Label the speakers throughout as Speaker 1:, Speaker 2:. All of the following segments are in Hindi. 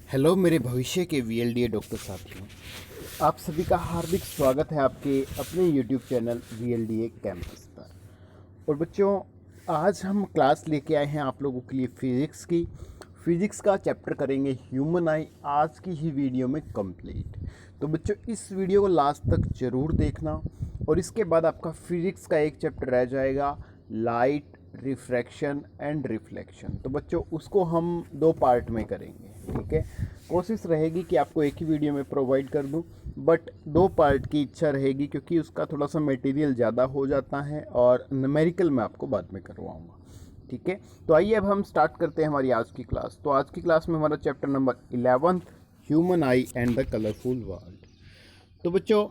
Speaker 1: हेलो मेरे भविष्य के वीएलडीए डॉक्टर साथियों, आप सभी का हार्दिक स्वागत है आपके अपने यूट्यूब चैनल वीएलडीए कैंपस पर। और बच्चों, आज हम क्लास लेके आए हैं आप लोगों के लिए फिज़िक्स का चैप्टर करेंगे ह्यूमन आई, आज की ही वीडियो में कंप्लीट। तो बच्चों, इस वीडियो को लास्ट तक ज़रूर देखना और इसके बाद आपका फिज़िक्स का एक चैप्टर रह जाएगा, लाइट, रिफ्रैक्शन एंड रिफ्लेक्शन। तो बच्चों, उसको हम 2 पार्ट में करेंगे, ठीक है। कोशिश रहेगी कि आपको एक ही वीडियो में प्रोवाइड कर दूं, बट 2 पार्ट की इच्छा रहेगी क्योंकि उसका थोड़ा सा मटेरियल ज़्यादा हो जाता है और न्यूमेरिकल मैं आपको बाद में करवाऊंगा, ठीक है। तो आइए अब हम स्टार्ट करते हैं हमारी आज की क्लास। तो आज की क्लास में हमारा chapter number 11 human I and the colourful world. तो बच्चों,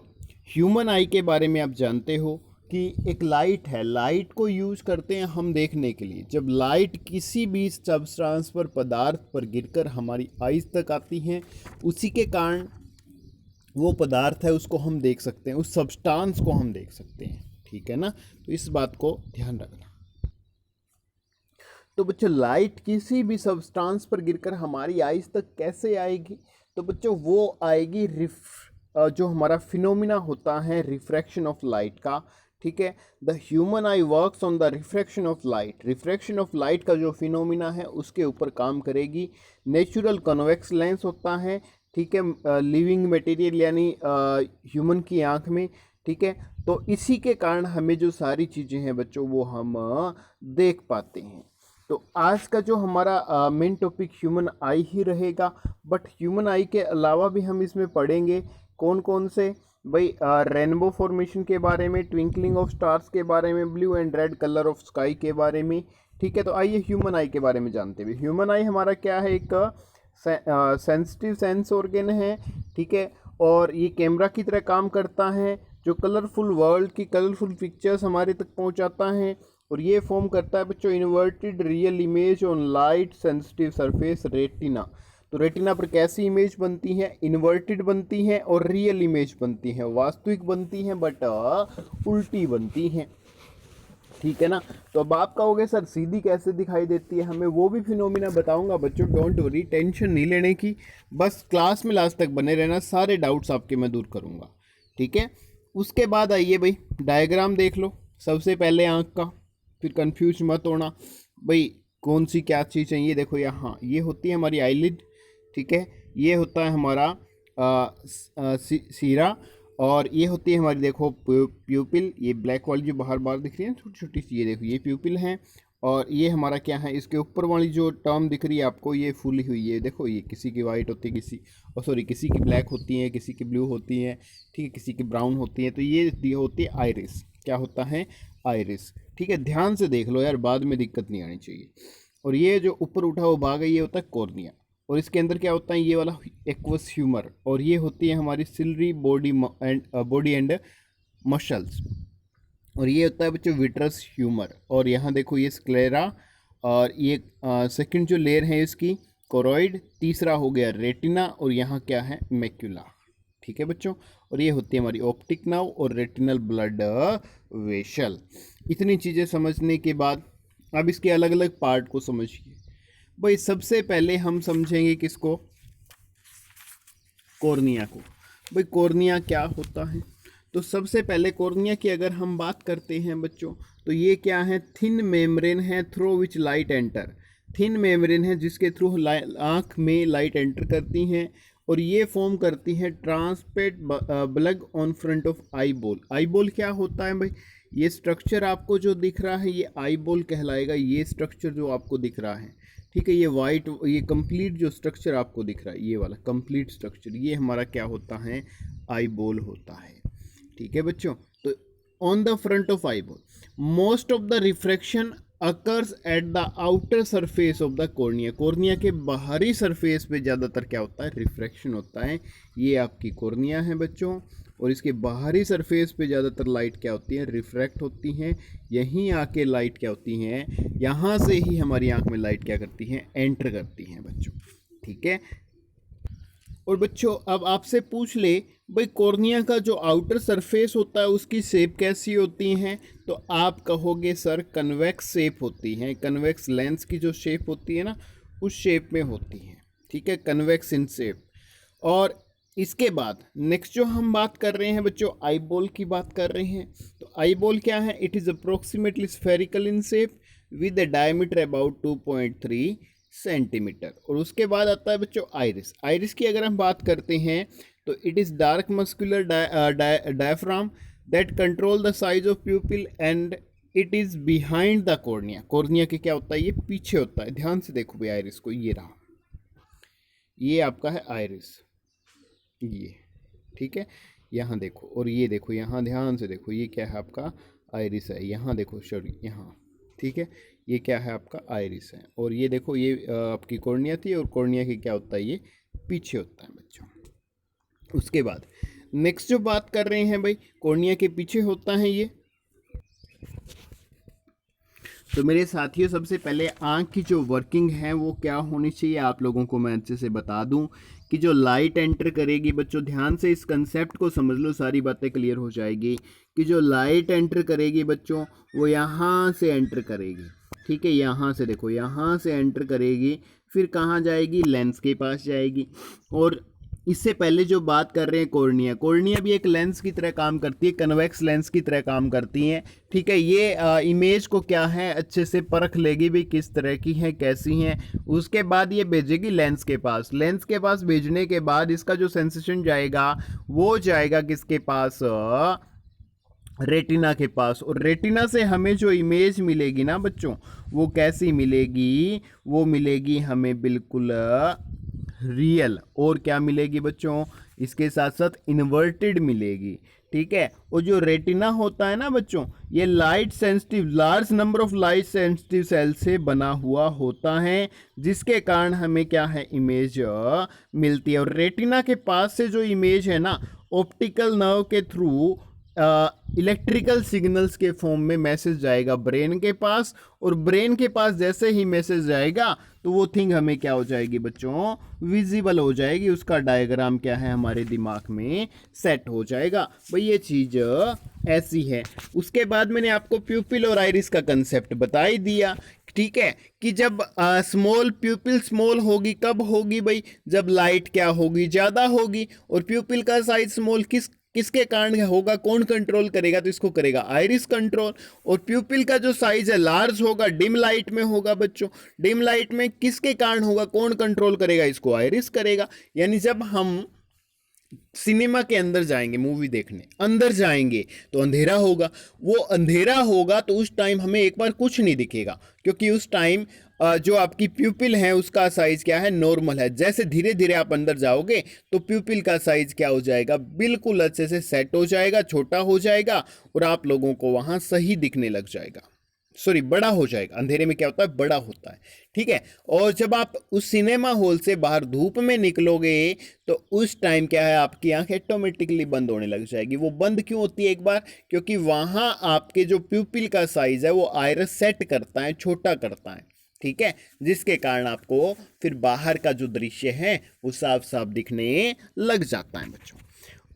Speaker 1: ह्यूमन आई के बारे में आप जानते हो कि एक लाइट है, लाइट को यूज करते हैं हम देखने के लिए। जब लाइट किसी भी सब्सटेंस पर, पदार्थ पर गिरकर हमारी आईज तक आती हैं, उसी के कारण वो पदार्थ है उसको हम देख सकते हैं, उस सब्सटेंस को हम देख सकते हैं, ठीक है ना। तो इस बात को ध्यान रखना। तो बच्चों, लाइट किसी भी सब्सटेंस पर गिरकर हमारी आईज तक कैसे आएगी? तो बच्चों, वो आएगी जो हमारा फिनोमिना होता है रिफ्रैक्शन ऑफ लाइट का, ठीक है। The human I works on the refraction of light. Refraction of light का जो फिनोमिना है उसके ऊपर काम करेगी। नेचुरल कन्वेक्स लेंस होता है, ठीक है, लिविंग मटेरियल यानी ह्यूमन की आंख में, ठीक है। तो इसी के कारण हमें जो सारी चीज़ें हैं बच्चों वो हम देख पाते हैं। तो आज का जो हमारा मेन टॉपिक ह्यूमन आई ही रहेगा, बट ह्यूमन आई के अलावा भी हम इसमें पढ़ेंगे कौन कौन से, भाई रेनबो फॉर्मेशन के बारे में, ट्विंकलिंग ऑफ स्टार्स के बारे में, blue and red colour of sky के बारे में, ठीक है। तो आइए ह्यूमन आई के बारे में जानते हुए। ह्यूमन आई हमारा क्या है? एक सेंसिटिव सेंस ऑर्गन है, ठीक है, और ये कैमरा की तरह काम करता है जो कलरफुल वर्ल्ड की कलरफुल पिक्चर्स हमारे तक पहुंचाता है। और ये फॉर्म करता है बच्चों inverted real image on light sensitive surface retina. तो रेटिना पर कैसी इमेज बनती है? इन्वर्टेड बनती है और रियल इमेज बनती है, वास्तविक बनती है बट उल्टी बनती है, ठीक है ना। तो अब आप कहोगे सर सीधी कैसे दिखाई देती है हमें, वो भी फिनोमिना बताऊंगा बच्चों, डोंट वरी, टेंशन नहीं लेने की, बस क्लास में लास्ट तक बने रहना, सारे डाउट्स आपके मैं दूर करूंगा, ठीक है। उसके बाद आइए भाई, डायग्राम देख लो। सबसे पहले आंख का, फिर कंफ्यूज मत होना भाई कौन सी क्या चीज़ चाहिए। देखो यहाँ ये होती है हमारी आईलिड, ठीक है, ये होता है हमारा सीरा, और ये होती है हमारी देखो प्यूपिल, ये ब्लैक वाली जो बाहर बाहर दिख रही है छोटी छोटी सी, ये देखो ये प्यूपिल है। और ये हमारा क्या है, इसके ऊपर वाली जो टर्म दिख रही है आपको ये फुली हुई है, देखो ये किसी की वाइट होती है, किसी की ब्लैक होती है, किसी की ब्लू होती है, ठीक है, किसी की ब्राउन होती है। तो ये होती है आइरिस। क्या होता है? आइरिस, ठीक है। ध्यान से देख लो यार, बाद में दिक्कत नहीं आनी चाहिए। और ये जो ऊपर उठा हुआ भाग है ये होता है कॉर्निया, और इसके अंदर क्या होता है? ये वाला एक्वस ह्यूमर, और ये होती है हमारी सिलरी बॉडी एंड मसल्स, और ये होता है बच्चों विट्रस ह्यूमर। और यहाँ देखो ये स्क्लेरा, और ये सेकंड जो लेयर है इसकी कोरोइड, तीसरा हो गया रेटिना, और यहाँ क्या है? मैक्यूला, ठीक है बच्चों। और ये होती है हमारी ऑप्टिक नर्व और रेटिनल ब्लड वेसल। इतनी चीज़ें समझने के बाद अब इसके अलग अलग पार्ट को समझिए। भाई सबसे पहले हम समझेंगे किसको? कॉर्निया को। भाई कॉर्निया क्या होता है? तो सबसे पहले कॉर्निया की अगर हम बात करते हैं बच्चों, तो ये क्या है? थिन मेम्ब्रेन है through which light enter. Thin membrane है जिसके थ्रू आँख में लाइट एंटर करती हैं, और ये फॉर्म करती है transparent bulge on front of eye ball. Eye ball क्या होता है भाई? ये स्ट्रक्चर आपको जो दिख रहा है ये आई बॉल कहलाएगा। ये स्ट्रक्चर जो आपको दिख रहा है, ठीक है, ये वाइट, ये कंप्लीट जो स्ट्रक्चर आपको दिख रहा है ये वाला कंप्लीट स्ट्रक्चर, ये हमारा क्या होता है? आई बॉल होता है, ठीक है बच्चों। तो on the front of eye ball most of the refraction occurs at the outer surface of the cornea. Cornea के बाहरी सरफेस पे ज़्यादातर क्या होता है? रिफ्रैक्शन होता है। ये आपकी कॉर्निया है बच्चों, और इसके बाहरी सरफेस पे ज़्यादातर लाइट क्या होती है? रिफ्रैक्ट होती हैं। यहीं आके लाइट क्या होती हैं? यहाँ से ही हमारी आंख में लाइट क्या करती हैं? एंटर करती हैं बच्चों, ठीक है। और बच्चों अब आपसे पूछ ले भाई कॉर्निया का जो आउटर सरफेस होता है उसकी शेप कैसी होती है? तो आप कहोगे सर कन्वेक्स शेप होती है। कन्वेक्स लेंस की जो शेप होती है ना, उस शेप में होती है, ठीक है, कन्वेक्स इन शेप। और इसके बाद नेक्स्ट जो हम बात कर रहे हैं बच्चों, आई बॉल की बात कर रहे हैं। तो आई बॉल क्या है, it is approximately spherical in shape with the diameter about 2.3 centimetre. और उसके बाद आता है बच्चों आइरिस। आइरिस की अगर हम बात करते हैं तो it is dark muscular diaphragm that control the size of प्यूपिल and it is behind the cornea. Cornea के क्या होता है, ये पीछे होता है। ध्यान से देखो भाई आइरिस को, ये रहा, ये आपका है आइरिस, ये ठीक है। यहाँ देखो, और ये देखो, यहाँ ध्यान से देखो, ये क्या है आपका आइरिस है। यहाँ देखो सॉरी, यहाँ ठीक है, ये क्या है आपका आइरिस है। और ये देखो, ये आपकी कॉर्निया थी, और कॉर्निया की क्या होता है, ये पीछे होता है बच्चों। उसके बाद नेक्स्ट जो बात कर रहे हैं भाई, कॉर्निया के पीछे होता है ये। तो मेरे साथियों, सबसे पहले आँख की जो वर्किंग है वो क्या होनी चाहिए, आप लोगों को मैं अच्छे से बता दूं कि जो लाइट एंटर करेगी बच्चों, ध्यान से इस कंसेप्ट को समझ लो, सारी बातें क्लियर हो जाएगी। कि जो लाइट एंटर करेगी बच्चों, वो यहाँ से एंटर करेगी, ठीक है, यहाँ से देखो, यहाँ से एंटर करेगी, फिर कहाँ जाएगी, लेंस के पास जाएगी। और इससे पहले जो बात कर रहे हैं कॉर्निया, कॉर्निया भी एक लेंस की तरह काम करती है, कन्वेक्स लेंस की तरह काम करती है, ठीक है। ये इमेज को क्या है अच्छे से परख लेगी भी, किस तरह की है, कैसी है। उसके बाद ये भेजेगी लेंस के पास। लेंस के पास भेजने के बाद इसका जो सेंसेशन जाएगा वो जाएगा किसके पास, रेटिना के पास। और रेटिना से हमें जो इमेज मिलेगी ना बच्चों, वो कैसी मिलेगी, वो मिलेगी हमें बिल्कुल रियल। और क्या मिलेगी बच्चों, इसके साथ साथ इन्वर्टेड मिलेगी, ठीक है। और जो रेटिना होता है ना बच्चों, ये light sensitive, large number of light sensitive cell से बना हुआ होता है, जिसके कारण हमें क्या है, इमेज मिलती है। और रेटिना के पास से जो इमेज है ना, ऑप्टिकल नर्व के थ्रू इलेक्ट्रिकल सिग्नल्स के फॉर्म में मैसेज जाएगा ब्रेन के पास। और ब्रेन के पास जैसे ही मैसेज जाएगा तो वो थिंग हमें क्या हो जाएगी बच्चों, विजिबल हो जाएगी। उसका डायग्राम क्या है, हमारे दिमाग में सेट हो जाएगा। भाई ये चीज़ ऐसी है। उसके बाद मैंने आपको प्यूपिल और आइरिस का कंसेप्ट बता ही दिया, ठीक है। कि जब स्मॉल प्यूपिल स्मॉल होगी, कब होगी भाई, जब लाइट क्या होगी, ज़्यादा होगी। और प्यूपिल का साइज स्मॉल किसके कारण होगा, कौन कंट्रोल करेगा, तो इसको करेगा आइरिस कंट्रोल। और प्यूपिल का जो साइज है लार्ज होगा, डिम लाइट में होगा बच्चों। डिम लाइट में किसके कारण होगा, कौन कंट्रोल करेगा, इसको आइरिस करेगा। यानी जब हम सिनेमा के अंदर जाएंगे, मूवी देखने अंदर जाएंगे तो अंधेरा होगा। वो अंधेरा होगा तो उस टाइम हमें एक बार कुछ नहीं दिखेगा, क्योंकि उस टाइम जो आपकी प्यूपिल है उसका साइज क्या है, नॉर्मल है। जैसे धीरे धीरे आप अंदर जाओगे तो प्यूपिल का साइज क्या हो जाएगा, बिल्कुल अच्छे से सेट हो जाएगा, छोटा हो जाएगा, और आप लोगों को वहां सही दिखने लग जाएगा। सॉरी, बड़ा हो जाएगा। अंधेरे में क्या होता है, बड़ा होता है, ठीक है। और जब आप उस सिनेमा हॉल से बाहर धूप में निकलोगे तो उस टाइम क्या है, आपकी आंख ऑटोमेटिकली बंद होने लग जाएगी। वो बंद क्यों होती है एक बार, क्योंकि वहां आपके जो प्यूपिल का साइज है वो आइरिस सेट करता है, छोटा करता है, ठीक है। जिसके कारण आपको फिर बाहर का जो दृश्य है वो साफ साफ दिखने लग जाता है बच्चों।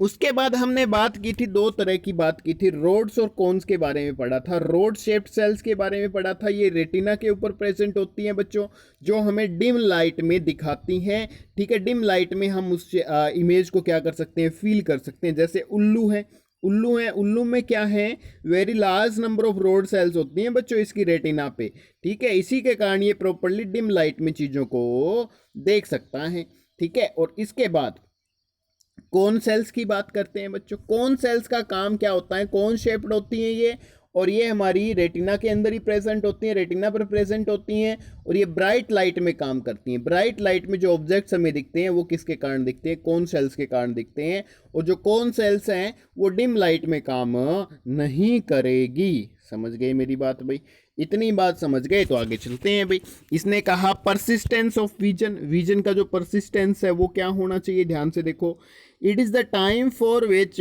Speaker 1: उसके बाद हमने बात की थी, दो तरह की बात की थी, रोड्स और कोन्स के बारे में पढ़ा था। रोड शेप्ड सेल्स के बारे में पढ़ा था। ये रेटिना के ऊपर प्रेजेंट होती हैं बच्चों, जो हमें डिम लाइट में दिखाती हैं, ठीक है। डिम लाइट में हम उस इमेज को क्या कर सकते हैं, फील कर सकते हैं। जैसे उल्लू है, उल्लू में क्या है, very large number of rod cells होती हैं बच्चों इसकी रेटिना पे, ठीक है। इसी के कारण ये प्रॉपरली डिम लाइट में चीज़ों को देख सकता है, ठीक है। और इसके बाद कोन सेल्स की बात करते हैं बच्चों। कोन सेल्स का काम क्या होता है, कोन शेप्ड होती हैं ये, और ये हमारी रेटिना के अंदर ही प्रेजेंट होती हैं, रेटिना पर प्रेजेंट होती हैं। और ये ब्राइट लाइट में काम करती हैं। ब्राइट लाइट में जो ऑब्जेक्ट्स हमें दिखते हैं वो किसके कारण दिखते हैं, कोन सेल्स के कारण दिखते हैं। और जो कोन सेल्स हैं वो डिम लाइट में काम नहीं करेगी। समझ गए मेरी बात भाई, इतनी बात समझ गए तो आगे चलते हैं भाई। इसने कहा परसिस्टेंस ऑफ विजन, विजन का जो परसिस्टेंस है वो क्या होना चाहिए, ध्यान से देखो। It is the time for which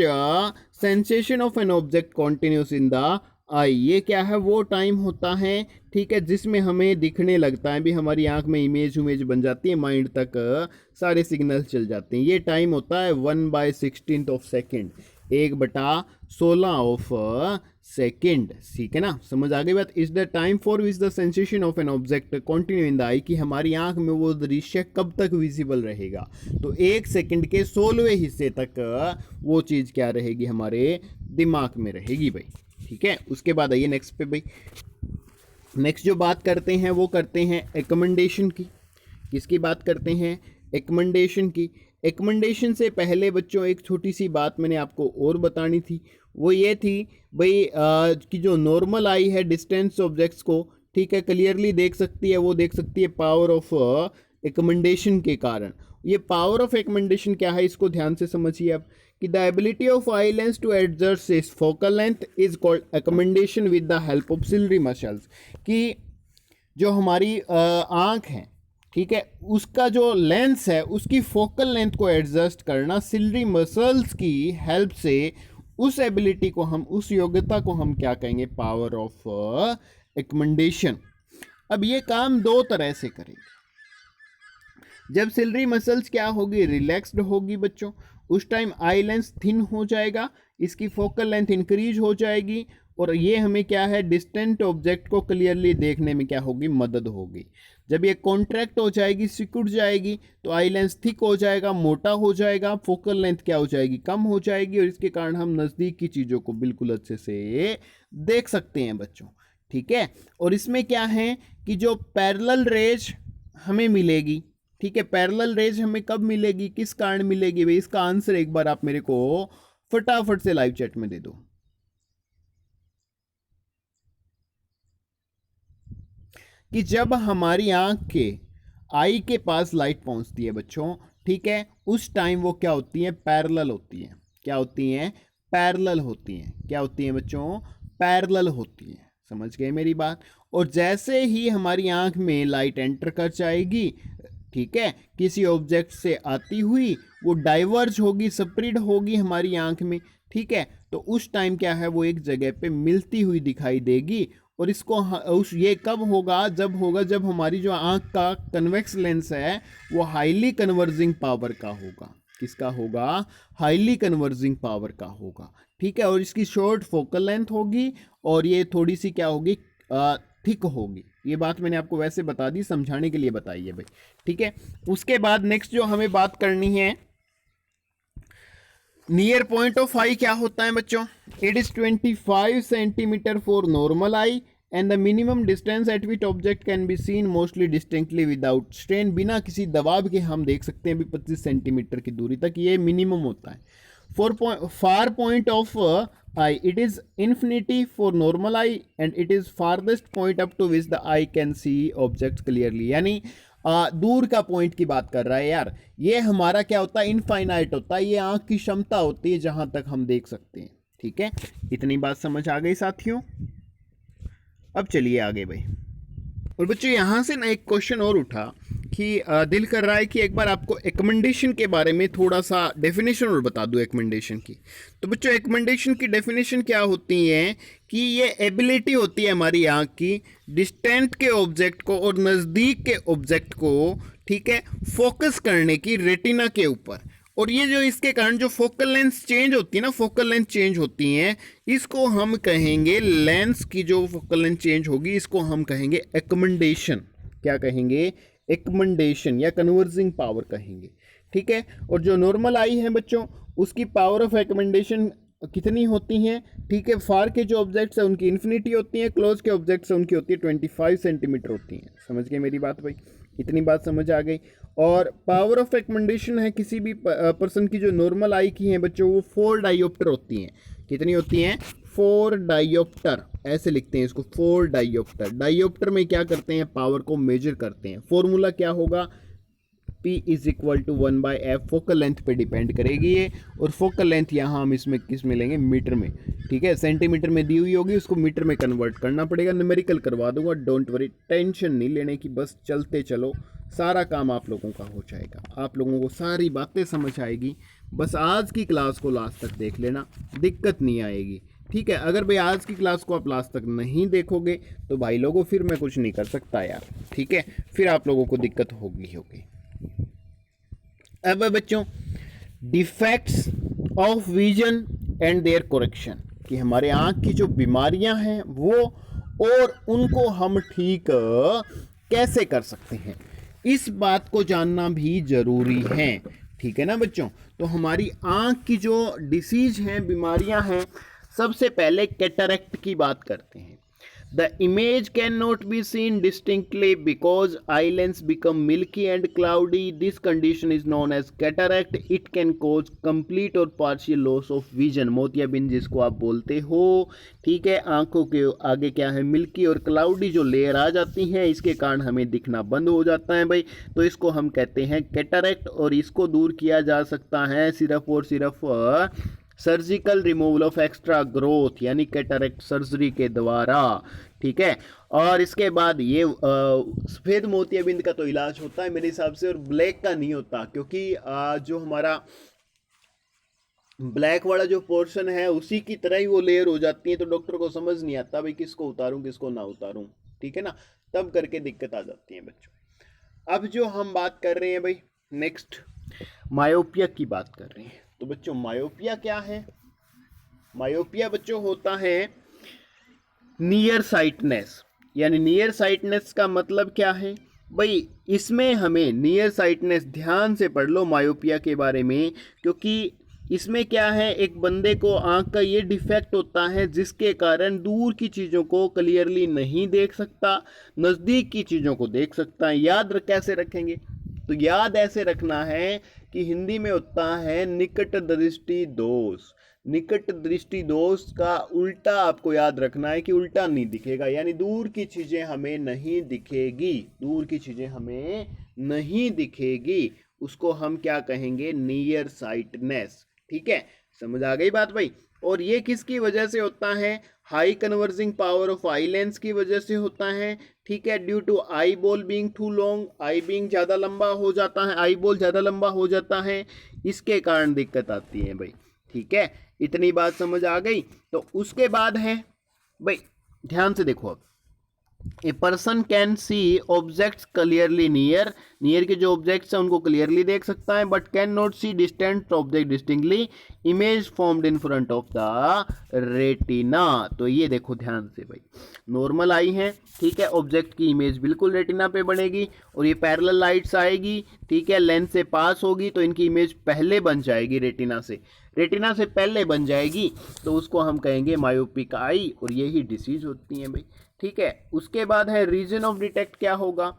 Speaker 1: sensation of an object continues in the eye. ये क्या है, वो टाइम होता है, ठीक है, जिसमें हमें दिखने लगता है भी, हमारी आंख में इमेज बन जाती है, माइंड तक सारे सिग्नल चल जाते हैं। ये टाइम होता है 1/16 ऑफ सेकेंड। 1/16 ऑफ सेकेंड, ठीक है ना, समझ आ गई बात। Is the time for which the sensation of an object continue in the eye, कि हमारी आंख में वो दृश्य कब तक विजिबल रहेगा, तो 1 सेकंड के 16वें हिस्से तक वो चीज़ क्या रहेगी, हमारे दिमाग में रहेगी भाई, ठीक है। उसके बाद आइए नेक्स्ट पे भाई। नेक्स्ट जो बात करते हैं वो करते हैं एकमेंडेशन की। किसकी बात करते हैं, एकमेंडेशन की। एकमेंडेशन से पहले बच्चों एक छोटी सी बात मैंने आपको और बतानी थी, वो ये थी भाई कि जो नॉर्मल आई है डिस्टेंस ऑब्जेक्ट्स को, ठीक है, क्लियरली देख सकती है, वो देख सकती है पावर ऑफ एकमेंडेशन के कारण। ये पावर ऑफ एकमेंडेशन क्या है, इसको ध्यान से समझिए आप, कि the ability of eye lens to adjust its focal length is called accommodation with the help of ciliary muscles, कि जो हमारी आँख है, ठीक है, उसका जो लेंस है उसकी फोकल लेंथ को एडजस्ट करना सिलरी मसल्स की हेल्प से, उस एबिलिटी को हम, उस योग्यता को हम क्या कहेंगे, पावर ऑफ एकमेंडेशन। अब ये काम दो तरह से करेंगे। जब सिलरी मसल्स क्या होगी, रिलैक्स्ड होगी बच्चों, उस टाइम आई लेंस थिन हो जाएगा, इसकी फोकल लेंथ इंक्रीज हो जाएगी, और ये हमें क्या है, डिस्टेंट ऑब्जेक्ट को क्लियरली देखने में क्या होगी, मदद होगी। जब ये कॉन्ट्रैक्ट हो जाएगी, सिकुड़ जाएगी, तो आई लेंस थिक हो जाएगा, मोटा हो जाएगा, फोकल लेंथ क्या हो जाएगी, कम हो जाएगी, और इसके कारण हम नज़दीक की चीज़ों को बिल्कुल अच्छे से देख सकते हैं बच्चों, ठीक है। और इसमें क्या है कि जो पैरेलल रेज हमें मिलेगी, ठीक है, पैरेलल रेज हमें कब मिलेगी, किस कारण मिलेगी भाई, इसका आंसर एक बार आप मेरे को फटाफट से लाइव चैट में दे दो। कि जब हमारी आंख के आई के पास लाइट पहुंचती है बच्चों, ठीक है, उस टाइम वो क्या होती है, पैरेलल होती है। क्या होती हैं, पैरेलल होती हैं। क्या होती हैं बच्चों, पैरेलल होती हैं। समझ गए मेरी बात। और जैसे ही हमारी आंख में लाइट एंटर कर जाएगी, ठीक है, किसी ऑब्जेक्ट से आती हुई, वो डाइवर्ज होगी, स्प्रेड होगी हमारी आंख में, ठीक है, तो उस टाइम क्या है, वो एक जगह पे मिलती हुई दिखाई देगी। और इसको ये कब होगा, जब हमारी जो आंख का कन्वेक्स लेंस है वो हाईली कन्वर्जिंग पावर का होगा। किसका होगा, हाईली कन्वर्जिंग पावर का होगा, ठीक है। और इसकी शॉर्ट फोकल लेंथ होगी, और ये थोड़ी सी क्या होगी, थिक होगी। ये बात मैंने आपको वैसे बता दी, समझाने के लिए बताई है भाई, ठीक है। उसके बाद नेक्स्ट जो हमें बात करनी है, नियर पॉइंट ऑफ आई क्या होता है बच्चों, it is 25 centimetre for normal eye and the minimum distance eight which object can be seen mostly distinctly without strain, बिना किसी दबाव के हम देख सकते हैं भी 25 सेंटीमीटर की दूरी तक, ये मिनिमम होता है। Far point of eye, it is infinity for normal eye and it is farthest point up to which the eye can see object clearly, यानी दूर का पॉइंट की बात कर रहा है यार। ये हमारा क्या होता है, इनफाइनाइट होता है, ये आंख की क्षमता होती है जहां तक हम देख सकते हैं, ठीक है। इतनी बात समझ आ गई साथियों। अब चलिए आगे भाई। और बच्चों यहाँ से ना एक क्वेश्चन और उठा कि दिल कर रहा है कि एक बार आपको एकमेंडेशन के बारे में थोड़ा सा डेफिनेशन और बता दूं एकमेंडेशन की। तो बच्चों एकमेंडेशन की डेफिनेशन क्या होती है कि ये एबिलिटी होती है हमारी आँख की डिस्टेंट के ऑब्जेक्ट को और नज़दीक के ऑब्जेक्ट को, ठीक है, फोकस करने की रेटिना के ऊपर। और ये जो इसके कारण जो फोकल लेंथ चेंज होती है ना, फोकल लेंथ चेंज होती हैं, इसको हम कहेंगे, लेंस की जो फोकल लेंथ चेंज होगी इसको हम कहेंगे एकमेंडेशन। क्या कहेंगे, एकमेंडेशन या कन्वर्जिंग पावर कहेंगे, ठीक है। और जो नॉर्मल आई है बच्चों, उसकी पावर ऑफ एकमेंडेशन कितनी होती हैं, ठीक है, फार के जो ऑब्जेक्ट्स हैं उनकी इन्फिनिटी होती है, क्लोज के ऑब्जेक्ट्स हैं उनकी होती है 25 सेंटीमीटर होती हैं। समझ गए मेरी बात भाई, इतनी बात समझ आ गई। और पावर ऑफ एकमेंडेशन है किसी भी पर्सन की जो नॉर्मल आई की हैं बच्चों, वो 4 डायोप्टर होती हैं। कितनी होती हैं, 4 डायोप्टर, ऐसे लिखते हैं इसको, 4 डायोप्टर। डायोप्टर में क्या करते हैं, पावर को मेजर करते हैं। फॉर्मूला क्या होगा, P is equal to 1/f, focal length पे डिपेंड करेगी ये। और फोकल लेंथ यहाँ हम इसमें किस में लेंगे, मीटर में, ठीक है। सेंटीमीटर में दी हुई होगी, उसको मीटर में कन्वर्ट करना पड़ेगा। न्यूमेरिकल करवा दूंगा, डोंट वरी, टेंशन नहीं लेने की, बस चलते चलो, सारा काम आप लोगों का हो जाएगा, आप लोगों को सारी बातें समझ आएगी। बस आज की क्लास को लास्ट तक देख लेना, दिक्कत नहीं आएगी, ठीक है। अगर भाई आज की क्लास को आप लास्ट तक नहीं देखोगे तो भाई लोगों फिर मैं कुछ नहीं कर सकता यार, ठीक है, फिर आप लोगों को दिक्कत होगी। अब बच्चों, defects of vision and their correction, कि हमारे आँख की जो बीमारियां हैं वो और उनको हम ठीक कैसे कर सकते हैं, इस बात को जानना भी ज़रूरी है। ठीक है ना बच्चों। तो हमारी आँख की जो डिसीज हैं, बीमारियां हैं, सबसे पहले कैटरेक्ट की बात करते हैं। The image cannot be seen distinctly because eye lens become milky and cloudy. This condition is known as cataract. It can cause complete or partial loss of vision. मोतियाबिंद जिसको आप बोलते हो। ठीक है, आंखों के आगे क्या है, मिल्की और क्लाउडी जो लेयर आ जाती हैं, इसके कारण हमें दिखना बंद हो जाता है भाई। तो इसको हम कहते हैं कैटरेक्ट, और इसको दूर किया जा सकता है सिर्फ और सिर्फ surgical removal of extra growth, यानी कैटरेक्ट सर्जरी के द्वारा। ठीक है। और इसके बाद ये सफ़ेद मोतियाबिंद का तो इलाज होता है मेरे हिसाब से, और ब्लैक का नहीं होता, क्योंकि जो हमारा ब्लैक वाला जो पोर्शन है उसी की तरह ही वो लेयर हो जाती है, तो डॉक्टर को समझ नहीं आता भाई किसको उतारूं किसको ना उतारूं। ठीक है ना, तब करके दिक्कत आ जाती है बच्चों। अब जो हम बात कर रहे हैं भाई, नेक्स्ट मायोपिया की बात कर रहे हैं। तो बच्चों मायोपिया क्या है? मायोपिया बच्चों होता है नियर साइटनेस, यानी नियर साइटनेस का मतलब क्या है भाई, इसमें हमें नियर साइटनेस, ध्यान से पढ़ लो मायोपिया के बारे में, क्योंकि इसमें क्या है, एक बंदे को आंख का ये डिफेक्ट होता है जिसके कारण दूर की चीज़ों को क्लियरली नहीं देख सकता, नज़दीक की चीज़ों को देख सकता है। याद कैसे रखेंगे? तो याद ऐसे रखना है कि हिंदी में होता है निकट दृष्टि दोष। निकट दृष्टि दोष का उल्टा आपको याद रखना है कि उल्टा नहीं दिखेगा, यानी दूर की चीज़ें हमें नहीं दिखेगी, दूर की चीज़ें हमें नहीं दिखेगी, उसको हम क्या कहेंगे, नियर साइटनेस। ठीक है, समझ आ गई बात भाई। और ये किसकी वजह से होता है? High converging power of eye lens की वजह से होता है। ठीक है, due to eyeball being too long, eye being ज़्यादा लंबा हो जाता है, आई बॉल ज़्यादा लंबा हो जाता है, इसके कारण दिक्कत आती है भाई। ठीक है, इतनी बात समझ आ गई। तो उसके बाद है भाई, ध्यान से देखो, अब a person can see objects clearly near, near के जो ऑब्जेक्ट्स हैं उनको क्लियरली देख सकता है, but can not see distant object distinctly, image formed in front of the retina. तो ये देखो ध्यान से भाई, नॉर्मल आई है, ठीक है, ऑब्जेक्ट की इमेज बिल्कुल रेटिना पे बनेगी, और ये पैरेलल लाइट्स आएगी, ठीक है, लेंस से पास होगी तो इनकी इमेज पहले बन जाएगी, रेटिना से पहले बन जाएगी, तो उसको हम कहेंगे मायोपिक आई, और यही डिसीज होती है भाई। ठीक है, उसके बाद है रीजन ऑफ डिटेक्ट क्या होगा,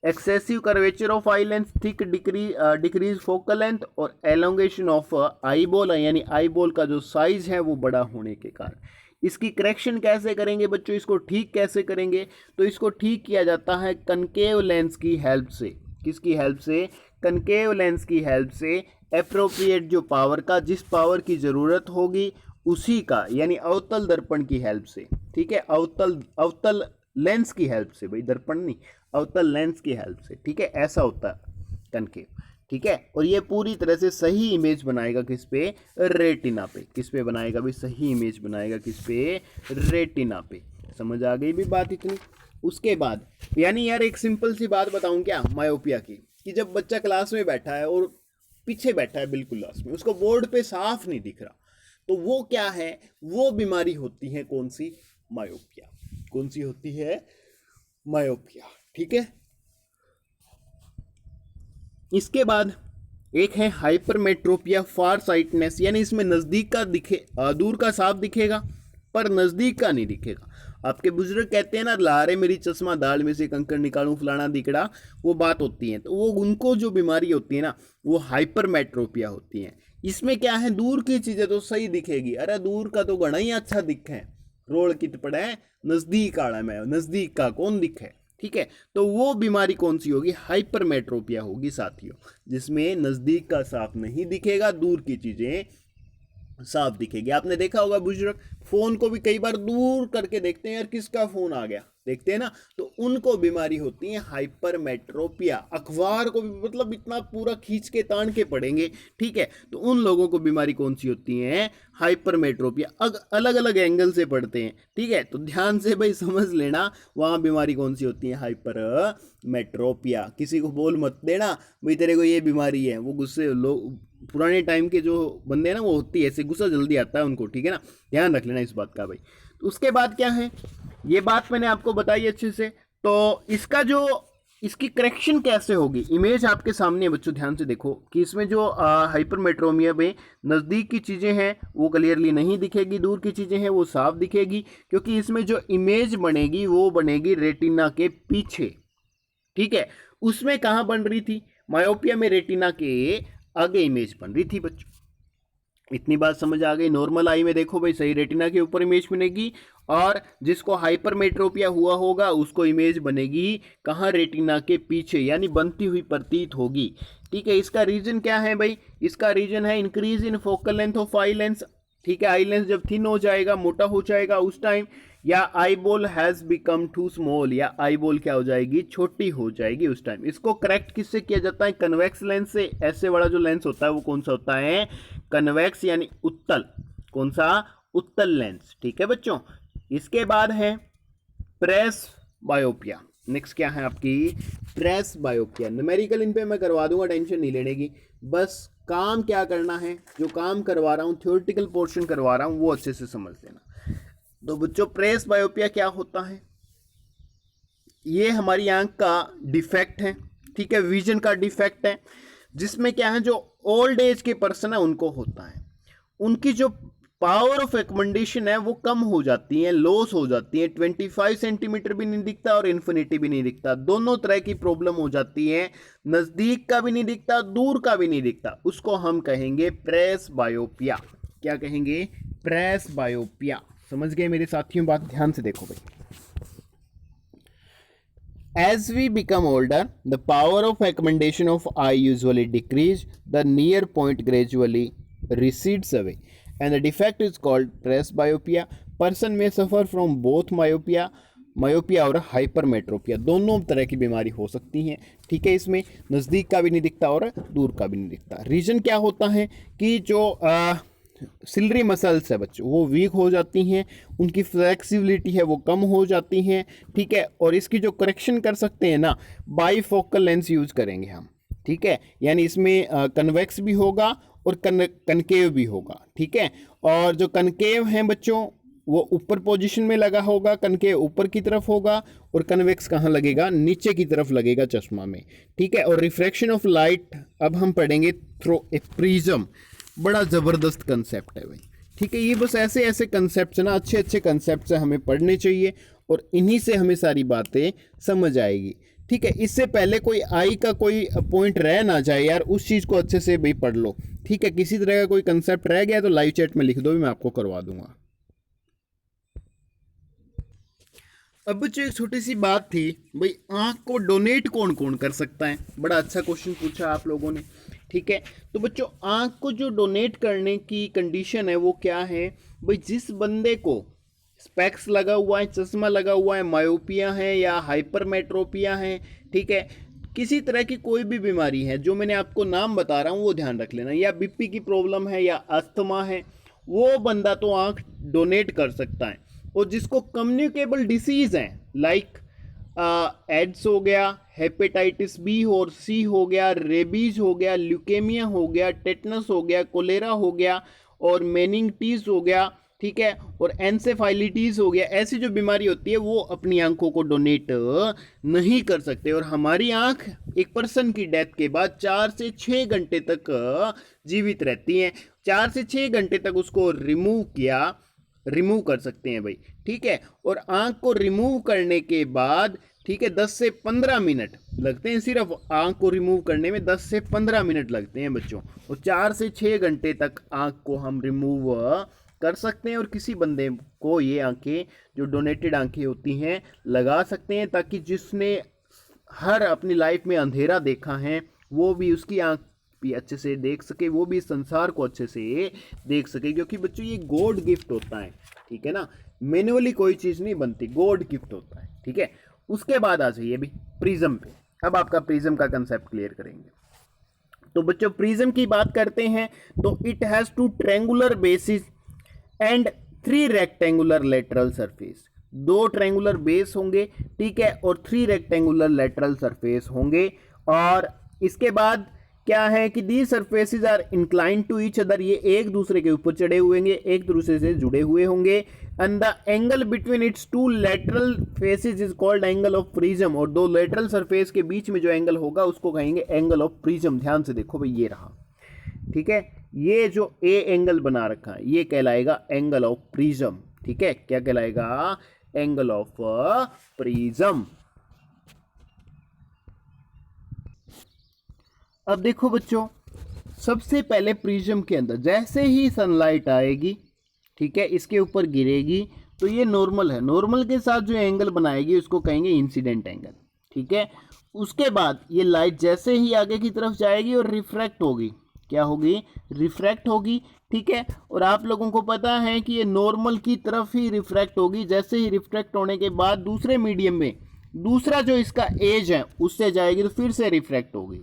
Speaker 1: excessive curvature of eye lens, thick decrease focal length, और एलोंगेशन ऑफ आई बॉल, यानी आई बॉल का जो साइज है वो बड़ा होने के कारण। इसकी करेक्शन कैसे करेंगे बच्चों, इसको ठीक कैसे करेंगे? तो इसको ठीक किया जाता है कनकेव लेंस की हेल्प से। किसकी हेल्प से? कनकेव लेंस की हेल्प से। एप्रोप्रिएट जो पावर का, जिस पावर की ज़रूरत होगी उसी का, यानी अवतल दर्पण की हेल्प से। ठीक है, अवतल लेंस की हेल्प से भाई, दर्पण नहीं, अवतल लेंस की हेल्प से। ठीक है, ऐसा होता है कनकेव। ठीक है, और ये पूरी तरह से सही इमेज बनाएगा किस पे? रेटिना पे। किस पे बनाएगा भाई? सही इमेज बनाएगा किस पे? रेटिना पे। समझ आ गई भी बात इतनी? उसके बाद यानी यार एक सिंपल सी बात बताऊं क्या मायोपिया की, कि जब बच्चा क्लास में बैठा है और पीछे बैठा है बिल्कुल लास्ट में, उसको बोर्ड पे साफ नहीं दिख रहा, तो वो क्या है? वो बीमारी होती है कौन सी? मायोपिया। कौन सी होती है? मायोपिया। ठीक है, इसके बाद एक है हाइपरमेट्रोपिया फार साइटनेस, यानी इसमें नज़दीक का दिखे, दूर का साफ दिखेगा पर नज़दीक का नहीं दिखेगा। आपके बुजुर्ग कहते हैं ना, लारे मेरी चश्मा दाल में से कंकड़ निकालूं फलाना दिकड़ा, वो बात होती है। तो वो उनको जो बीमारी होती है ना, वो हाइपरमेट्रोपिया होती है। इसमें क्या है, दूर की चीज़ें तो सही दिखेगी, अरे दूर का तो घना ही अच्छा दिखे, रोड कित पड़ा है, नज़दीक आड़ा में, नज़दीक का कौन दिखे। ठीक है, तो वो बीमारी कौन सी होगी? हाइपरमेट्रोपिया होगी साथियों, जिसमें नज़दीक का साफ नहीं दिखेगा, दूर की चीज़ें साफ दिखेगी। आपने देखा होगा बुजुर्ग फ़ोन को भी कई बार दूर करके देखते हैं, यार किसका फ़ोन आ गया, देखते हैं ना, तो उनको बीमारी होती है हाइपरमेट्रोपिया। अखबार को भी मतलब इतना पूरा खींच के तान के पढ़ेंगे, ठीक है, तो उन लोगों को बीमारी कौन सी होती है, हाइपरमेट्रोपिया। अलग अलग एंगल से पढ़ते हैं, ठीक है, तो ध्यान से भाई समझ लेना वहाँ बीमारी कौन सी होती है, हाइपरमेट्रोपिया। किसी को बोल मत देना भाई तेरे को ये बीमारी है, वो गुस्से लोग पुराने टाइम के जो बंदे हैं ना वो होती है ऐसे, गुस्सा जल्दी आता है उनको, ठीक है ना, ध्यान रख लेना इस बात का भाई। तो उसके बाद क्या है, ये बात मैंने आपको बताई अच्छे से। तो इसका जो इसकी करेक्शन कैसे होगी, इमेज आपके सामने है बच्चों, ध्यान से देखो कि इसमें जो हाइपरमेट्रोमिया में नज़दीक की चीज़ें हैं वो क्लियरली नहीं दिखेगी, दूर की चीज़ें हैं वो साफ दिखेगी, क्योंकि इसमें जो इमेज बनेगी वो बनेगी रेटिना के पीछे, ठीक है। उसमें कहाँ बन रही थी, मायोपिया में रेटिना के आगे इमेज बन रही थी बच्चों। इतनी बात समझ आ गई। नॉर्मल आई में देखो भाई सही रेटिना के ऊपर इमेज बनेगी, और जिसको हाइपरमेट्रोपिया हुआ होगा उसको इमेज बनेगी कहाँ, रेटिना के पीछे, यानी बनती हुई प्रतीत होगी, ठीक है। इसका रीजन क्या है भाई, इसका रीजन है increase in focal length of eye lens, ठीक है। आई लेंस जब थिन हो जाएगा, मोटा हो जाएगा उस टाइम, या eyeball has become too small, या आई बॉल क्या हो जाएगी, छोटी हो जाएगी उस टाइम। इसको करेक्ट किससे किया जाता है, कन्वेक्स लेंस से। ऐसे वाला जो लेंस होता है वो कौन सा होता है, कन्वेक्स यानी उत्तल, कौन सा, उत्तल लेंस, ठीक है बच्चों। इसके बाद है प्रेस बायोपिया। नेक्स्ट क्या है आपकी, प्रेस बायोपिया। न्यूमेरिकल इन पे मैं करवा दूंगा, टेंशन नहीं लेने की, बस काम क्या करना है, जो काम करवा रहा हूँ, थ्योरेटिकल पोर्शन करवा रहा हूँ वो अच्छे से समझ लेना। तो बच्चों प्रेस बायोपिया क्या होता है, ये हमारी आंख का डिफेक्ट है, ठीक है, विजन का डिफेक्ट है, जिसमें क्या है, जो ओल्ड एज के पर्सन है उनको होता है, उनकी जो पावर ऑफ एकमेंडेशन है वो कम हो जाती है, लॉस हो जाती है, 25 सेंटीमीटर भी नहीं दिखता और इन्फिनिटी भी नहीं दिखता, दोनों तरह की प्रॉब्लम हो जाती है, नजदीक का भी नहीं दिखता, दूर का भी नहीं दिखता, उसको हम कहेंगे प्रेस बायोपिया। क्या कहेंगे, प्रेस बायोपिया। समझ गए मेरे साथियों, बात ध्यान से देखो भाई। As we become older, the power of accommodation of eye usually decrease. The near point gradually recedes away, and the defect is called presbyopia. Person may suffer from both myopia और हाइपरमेट्रोपिया, दोनों तरह की बीमारी हो सकती हैं, ठीक है। इसमें नज़दीक का भी नहीं दिखता और दूर का भी नहीं दिखता। रीज़न क्या होता है कि जो सिलरी मसल्स है बच्चों वो वीक हो जाती हैं, उनकी फ्लेक्सिबिलिटी है वो कम हो जाती हैं, ठीक है। और इसकी जो करेक्शन कर सकते हैं ना, बाईफोकल लेंस यूज करेंगे हम, ठीक है, यानी इसमें कन्वेक्स भी होगा और कनकेव भी होगा, ठीक है। और जो कनकेव हैं बच्चों वो ऊपर पोजीशन में लगा होगा, कनकेव ऊपर की तरफ होगा, और कन्वेक्स कहाँ लगेगा, नीचे की तरफ लगेगा चश्मा में, ठीक है। और रिफ्रैक्शन ऑफ लाइट अब हम पढ़ेंगे थ्रू ए प्रिज्म, बड़ा ज़बरदस्त कंसेप्ट है भाई, ठीक है। ये बस ऐसे ऐसे कंसेप्ट है ना, अच्छे अच्छे कंसेप्ट हमें पढ़ने चाहिए, और इन्हीं से हमें सारी बातें समझ आएगी, ठीक है। इससे पहले कोई आई का कोई पॉइंट रह ना जाए यार, उस चीज़ को अच्छे से भाई पढ़ लो, ठीक है। किसी तरह का कोई कंसेप्ट रह गया तो लाइव चैट में लिख दो, मैं आपको करवा दूंगा। अब बच्चों एक छोटी सी बात थी भाई, आँख को डोनेट कौन कौन कर सकता है, बड़ा अच्छा क्वेश्चन पूछा आप लोगों ने, ठीक है। तो बच्चों आँख को जो डोनेट करने की कंडीशन है वो क्या है भाई, जिस बंदे को स्पेक्स लगा हुआ है, चश्मा लगा हुआ है, मायोपिया है या हाइपरमेट्रोपिया है, ठीक है, किसी तरह की कोई भी बीमारी है जो मैंने आपको नाम बता रहा हूँ वो ध्यान रख लेना, या बीपी की प्रॉब्लम है या अस्थमा है, वो बंदा तो आँख डोनेट कर सकता है। और जिसको कम्युनिकेबल डिसीज हैं लाइक एड्स हो गया, हेपेटाइटिस बी और सी हो गया, रेबीज हो गया, ल्यूकेमिया हो गया, टेटनस हो गया, कोलेरा हो गया और मेनिंगिटिस हो गया, ठीक है, और एंसेफाइलिटीज हो गया, ऐसी जो बीमारी होती है वो अपनी आंखों को डोनेट नहीं कर सकते। और हमारी आंख एक पर्सन की डेथ के बाद 4 से 6 घंटे तक जीवित रहती है, 4 से 6 घंटे तक उसको रिमूव कर सकते हैं भाई, ठीक है। और आंख को रिमूव करने के बाद, ठीक है, 10 से 15 मिनट लगते हैं, सिर्फ आंख को रिमूव करने में 10 से 15 मिनट लगते हैं बच्चों, और 4 से 6 घंटे तक आंख को हम रिमूव कर सकते हैं। और किसी बंदे को ये आंखें जो डोनेटेड आंखें होती हैं लगा सकते हैं, ताकि जिसने हर अपनी लाइफ में अंधेरा देखा है वो भी उसकी आंख भी अच्छे से देख सके, वो भी इस संसार को अच्छे से देख सके, क्योंकि बच्चों ये गॉड गिफ्ट होता है, ठीक है ना, मैन्युअली कोई चीज़ नहीं बनती, गॉड गिफ्ट होता है, ठीक है। उसके बाद आ जाइए अभी प्रिज्म पे। अब आपका प्रिज्म का कंसेप्ट क्लियर करेंगे। तो बच्चों प्रिज्म की बात करते हैं तो it has 2 triangular basis and 3 rectangular lateral surface. 2 triangular base होंगे, ठीक है, और 3 रेक्टेंगुलर लेटरल सरफेस होंगे। और इसके बाद क्या है कि the surfaces are incline to each other, ये एक दूसरे के ऊपर चढ़े हुए होंगे, एक दूसरे से जुड़े हुए होंगे। And the angle between its 2 lateral faces is called angle of prism, और 2 लेटरल सरफेस के बीच में जो एंगल होगा उसको कहेंगे एंगल ऑफ प्रिज्म। ध्यान से देखो भाई, ये रहा, ठीक है, ये जो ए एंगल बना रखा है ये कहलाएगा एंगल ऑफ प्रिज्म, ठीक है, क्या कहलाएगा, एंगल ऑफ प्रिज्म। अब देखो बच्चों, सबसे पहले प्रिज्म के अंदर जैसे ही सनलाइट आएगी, ठीक है, इसके ऊपर गिरेगी तो ये नॉर्मल है, नॉर्मल के साथ जो एंगल बनाएगी उसको कहेंगे इंसिडेंट एंगल, ठीक है। उसके बाद ये लाइट जैसे ही आगे की तरफ जाएगी और रिफ्रैक्ट होगी, क्या होगी, रिफ्रैक्ट होगी, ठीक है। और आप लोगों को पता है कि ये नॉर्मल की तरफ ही रिफ्रैक्ट होगी, जैसे ही रिफ्रैक्ट होने के बाद दूसरे मीडियम में दूसरा जो इसका एज है उससे जाएगी तो फिर से रिफ्रैक्ट होगी।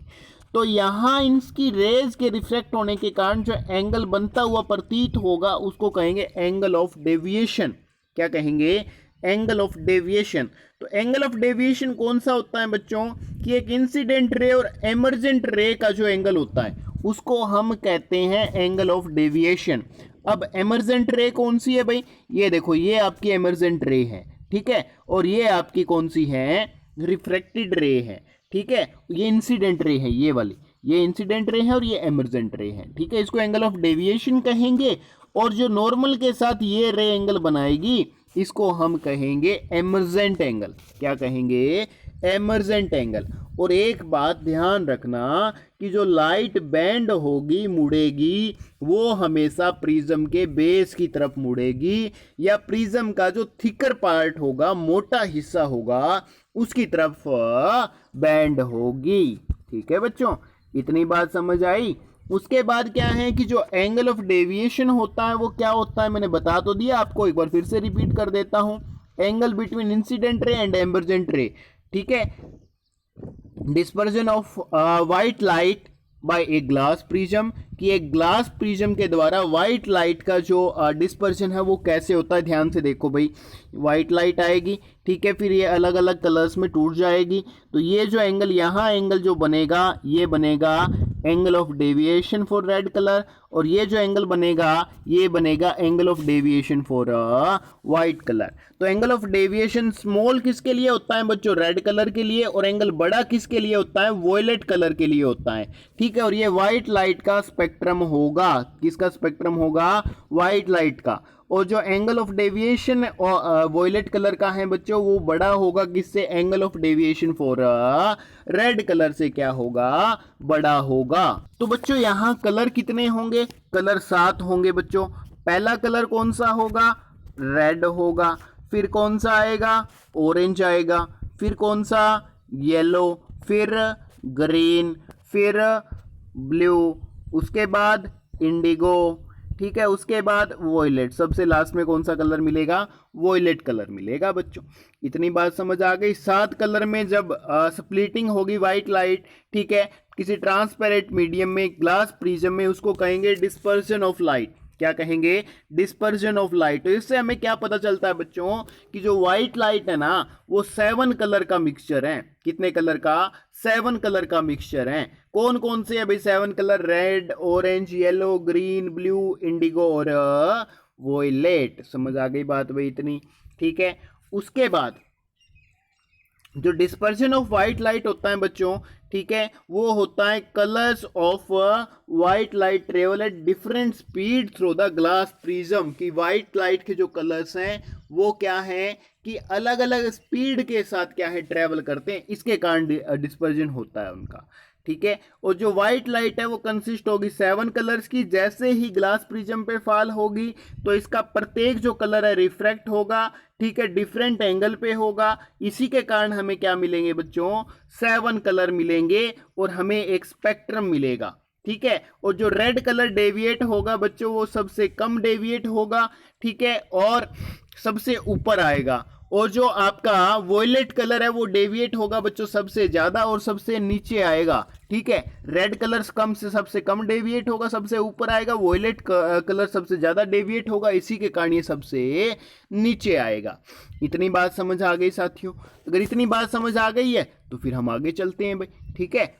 Speaker 1: तो यहाँ इसकी रेज के रिफ्रैक्ट होने के कारण जो एंगल बनता हुआ प्रतीत होगा उसको कहेंगे एंगल ऑफ डेविएशन। क्या कहेंगे, एंगल ऑफ डेविएशन। तो एंगल ऑफ डेविएशन कौन सा होता है बच्चों, कि एक इंसिडेंट रे और एमर्जेंट रे का जो एंगल होता है उसको हम कहते हैं एंगल ऑफ डेविएशन। अब एमर्जेंट रे कौन सी है भाई, ये देखो, ये आपकी एमर्जेंट रे है, ठीक है, और ये आपकी कौन सी है, रिफ्रैक्टेड रे है, ठीक है। ये इंसिडेंट रे है, ये वाली, ये इंसिडेंट रे है और ये एमर्जेंट रे है, ठीक है, इसको एंगल ऑफ डेविएशन कहेंगे। और जो नॉर्मल के साथ ये रे एंगल बनाएगी इसको हम कहेंगे एमर्जेंट एंगल। क्या कहेंगे, एमर्जेंट एंगल। और एक बात ध्यान रखना कि जो लाइट बैंड होगी, मुड़ेगी, वो हमेशा प्रिज्म के बेस की तरफ मुड़ेगी, या प्रिज्म का जो थिकर पार्ट होगा, मोटा हिस्सा होगा, उसकी तरफ बैंड होगी, ठीक है बच्चों, इतनी बात समझ आई। उसके बाद क्या है कि जो एंगल ऑफ डेविएशन होता है वो क्या होता है, मैंने बता तो दिया आपको, एक बार फिर से रिपीट कर देता हूं। Angle between incident ray and emergent रे, ठीक है, dispersion of white light by a glass prism, कि एक ग्लास प्रिज्म के द्वारा व्हाइट लाइट का जो डिस्पर्जन है वो कैसे होता है। ध्यान से देखो भाई, व्हाइट लाइट आएगी, ठीक है, फिर ये अलग अलग कलर्स में टूट जाएगी, तो ये जो एंगल, यहाँ एंगल जो बनेगा ये बनेगा angle of deviation for red colour, और ये जो एंगल बनेगा ये बनेगा angle of deviation for white colour. तो एंगल ऑफ डेविएशन स्मॉल किसके लिए होता है बच्चों, रेड कलर के लिए, और एंगल बड़ा किसके लिए होता है, वॉयलेट कलर के लिए होता है, ठीक है। और ये व्हाइट लाइट का स्पेक्ट्रम होगा, किसका स्पेक्ट्रम होगा, व्हाइट लाइट का। और जो angle of deviation violet colour का है बच्चों वो बड़ा होगा किससे, angle of deviation for red colour से क्या होगा, बड़ा होगा। तो बच्चों यहाँ कलर कितने होंगे, कलर 7 होंगे बच्चों। पहला कलर कौन सा होगा, रेड होगा, फिर कौन सा आएगा, ऑरेंज आएगा, फिर कौन सा, येलो, फिर ग्रीन, फिर ब्लू, उसके बाद इंडिगो, ठीक है, उसके बाद वॉयलेट, सबसे लास्ट में कौन सा कलर मिलेगा, वॉयलेट कलर मिलेगा बच्चों। इतनी बात समझ आ गई। 7 कलर में जब स्प्लिटिंग होगी व्हाइट लाइट, ठीक है, किसी ट्रांसपेरेंट मीडियम में, ग्लास प्रिज्म में, उसको कहेंगे डिस्पर्जन ऑफ लाइट। क्या कहेंगे, डिस्पर्जन ऑफ लाइट। तो इससे हमें क्या पता चलता है बच्चों कि जो व्हाइट लाइट है ना वो 7 कलर का मिक्सचर है। कितने कलर का, 7 कलर का मिक्सचर है। कौन कौन से है भाई 7 colour, red, orange, yellow, green, blue, Indigo और वॉयलेट। समझ आ गई बात भाई इतनी, ठीक है। उसके बाद जो डिस्पर्जन ऑफ व्हाइट लाइट होता है बच्चों, ठीक है, वो होता है colours of white light travel at different speed through the glass prism. की व्हाइट लाइट के जो कलर्स हैं वो क्या है कि अलग अलग स्पीड के साथ क्या है, ट्रेवल करते हैं, इसके कारण डिस्पर्जन होता है उनका, ठीक है। और जो व्हाइट लाइट है वो कंसिस्ट होगी 7 कलर्स की। जैसे ही ग्लास प्रिज्म पे फॉल होगी तो इसका प्रत्येक जो कलर है रिफ्रैक्ट होगा, ठीक है, डिफरेंट एंगल पे होगा। इसी के कारण हमें क्या मिलेंगे बच्चों, 7 कलर मिलेंगे और हमें एक स्पेक्ट्रम मिलेगा। ठीक है, और जो रेड कलर डेविएट होगा बच्चों वो सबसे कम डेविएट होगा, ठीक है, और सबसे ऊपर आएगा। और जो आपका वॉयलेट कलर है वो डेविएट होगा बच्चों सबसे ज्यादा और सबसे नीचे आएगा, ठीक है। रेड कलर कम से सबसे कम डेविएट होगा, सबसे ऊपर आएगा। वॉयलेट कलर सबसे ज्यादा डेविएट होगा, इसी के कारण ये सबसे नीचे आएगा। इतनी बात समझ आ गई साथियों? अगर इतनी बात समझ आ गई है तो फिर हम आगे चलते हैं भाई, ठीक है।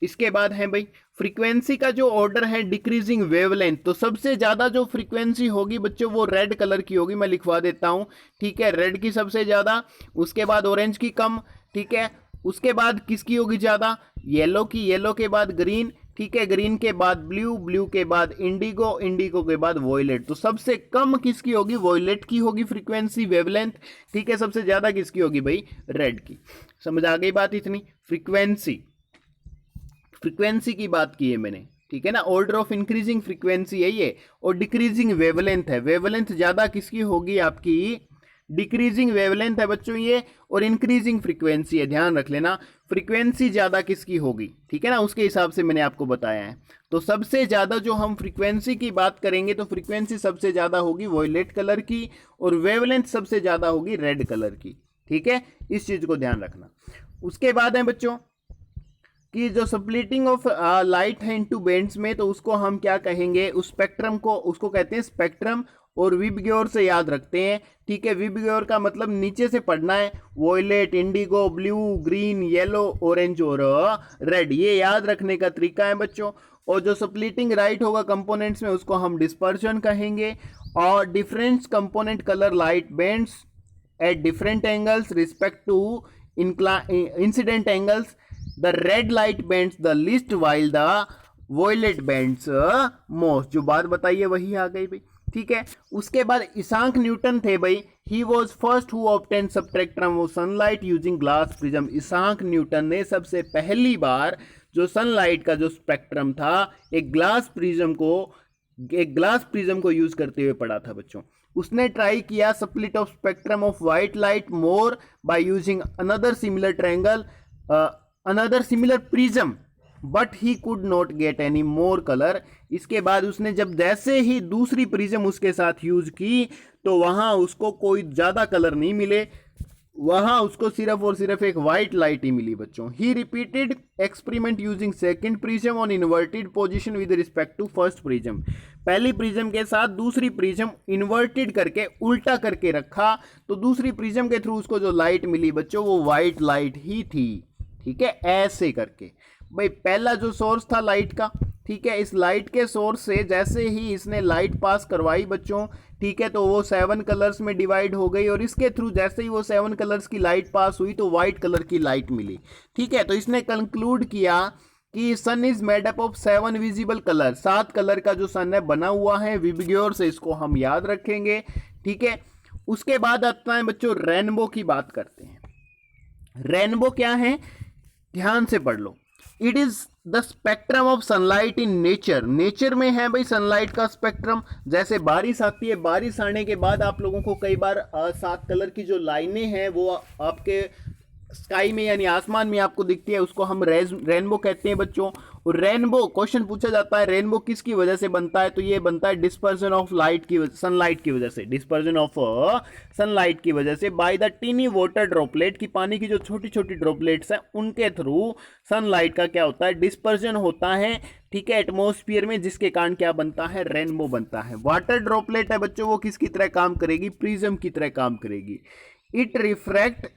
Speaker 1: इसके बाद है भाई फ्रीक्वेंसी का जो ऑर्डर है डिक्रीजिंग वेवलेंथ। तो सबसे ज्यादा जो फ्रीक्वेंसी होगी बच्चों वो रेड कलर की होगी, मैं लिखवा देता हूं, ठीक है। रेड की सबसे ज्यादा, उसके बाद ऑरेंज की कम, ठीक है। उसके बाद किसकी होगी ज्यादा? येलो की, येलो के बाद ग्रीन, ठीक है। ग्रीन के बाद ब्लू, ब्लू के बाद इंडिगो, इंडिगो के बाद वॉयलेट। तो सबसे कम किसकी होगी? वॉयलेट की होगी फ्रीक्वेंसी वेवलेंथ, ठीक है। सबसे ज्यादा किसकी होगी भाई? रेड की। समझ आ गई बात? इतनी फ्रीक्वेंसी की बात की है मैंने, ठीक है ना। ऑर्डर ऑफ इंक्रीजिंग फ्रीक्वेंसी है ये, और डिक्रीजिंग वेवलेंथ है। वेवलेंथ ज्यादा किसकी होगी? आपकी डिक्रीजिंग वेवलेंथ है बच्चों ये, और इंक्रीजिंग फ्रीक्वेंसी है, ध्यान रख लेना। फ्रीक्वेंसी ज्यादा किसकी होगी, ठीक है ना, उसके हिसाब से मैंने आपको बताया है। तो सबसे ज्यादा जो हम फ्रीक्वेंसी की बात करेंगे तो फ्रीक्वेंसी सबसे ज्यादा होगी वॉयलेट कलर की, और वेवलेंथ सबसे ज्यादा होगी रेड कलर की, ठीक है। इस चीज को ध्यान रखना। उसके बाद है बच्चों कि जो स्प्लिटिंग ऑफ लाइट है इनटू बैंड्स में, तो उसको हम क्या कहेंगे? उस स्पेक्ट्रम को, उसको कहते हैं स्पेक्ट्रम, और विबग्योर से याद रखते हैं, ठीक है। विबग्योर का मतलब नीचे से पढ़ना है, violet, indigo, blue, green, yellow, orange और रेड, ये याद रखने का तरीका है बच्चों। और जो स्प्लिटिंग राइट होगा कंपोनेंट्स में उसको हम डिस्पर्शन कहेंगे। और different component colour light bands at different angles respect to incident angles. The red light bends the least while the violet bends most। जो बात बताइए वही आ गई भाई, ठीक है। उसके बाद इसाक न्यूटन थे भाई, he was first who obtained spectrum of sunlight using glass prism। Isaac Newton ने सबसे पहली बार जो सनलाइट का जो स्पेक्ट्रम था एक ग्लास प्रिज्म को यूज करते हुए पढ़ा था बच्चों। उसने ट्राई किया split of spectrum of white light more by using another similar prism, but he could not get any more colour. इसके बाद उसने जब जैसे ही दूसरी प्रिज्म उसके साथ यूज की तो वहां उसको कोई ज्यादा कलर नहीं मिले, वहां उसको सिर्फ और सिर्फ एक व्हाइट लाइट ही मिली बच्चों। He repeated experiment using second prism on inverted position with respect to first prism. पहली प्रिज्म के साथ दूसरी प्रिज्म इन्वर्टेड करके, उल्टा करके रखा, तो दूसरी प्रिज्म के थ्रू उसको जो लाइट मिली बच्चों वो व्हाइट लाइट ही थी, ठीक है। ऐसे करके भाई पहला जो सोर्स था लाइट का, ठीक है, इस लाइट के सोर्स से जैसे ही इसने लाइट पास करवाई बच्चों, ठीक है, तो वो 7 कलर्स में डिवाइड हो गई, और इसके थ्रू जैसे ही वो 7 कलर्स की लाइट पास हुई तो व्हाइट कलर की लाइट मिली, ठीक है। तो इसने कंक्लूड किया कि sun is made up of 7 visible colour. 7 colour का जो सन है बना हुआ है विबग्योर से, इसको हम याद रखेंगे, ठीक है। उसके बाद आता है बच्चों रेनबो की बात करते हैं। रेनबो क्या है? ध्यान से पढ़ लो। It is the spectrum of sunlight in nature. Nature में है भाई सनलाइट का स्पेक्ट्रम। जैसे बारिश आती है, बारिश आने के बाद आप लोगों को कई बार 7 कलर की जो लाइनें हैं वो आपके स्काई में यानी आसमान में आपको दिखती है, उसको हम रेनबो कहते हैं बच्चों। और रेनबो क्वेश्चन पूछा जाता है रेनबो किसकी वजह से बनता है, तो ये बनता है डिस्पर्जन ऑफ लाइट की, सनलाइट की वजह से, डिस्पर्जन ऑफ सनलाइट की वजह से by the tiny water droplet, की पानी की जो छोटी छोटी ड्रॉपलेट्स हैं उनके थ्रू सनलाइट का क्या होता है? डिस्पर्जन होता है, ठीक है, एटमॉस्फेयर में, जिसके कारण क्या बनता है? रेनबो बनता है। वाटर ड्रॉपलेट है बच्चों वो किसकी तरह काम करेगी? प्रिज्म की तरह काम करेगी। It refract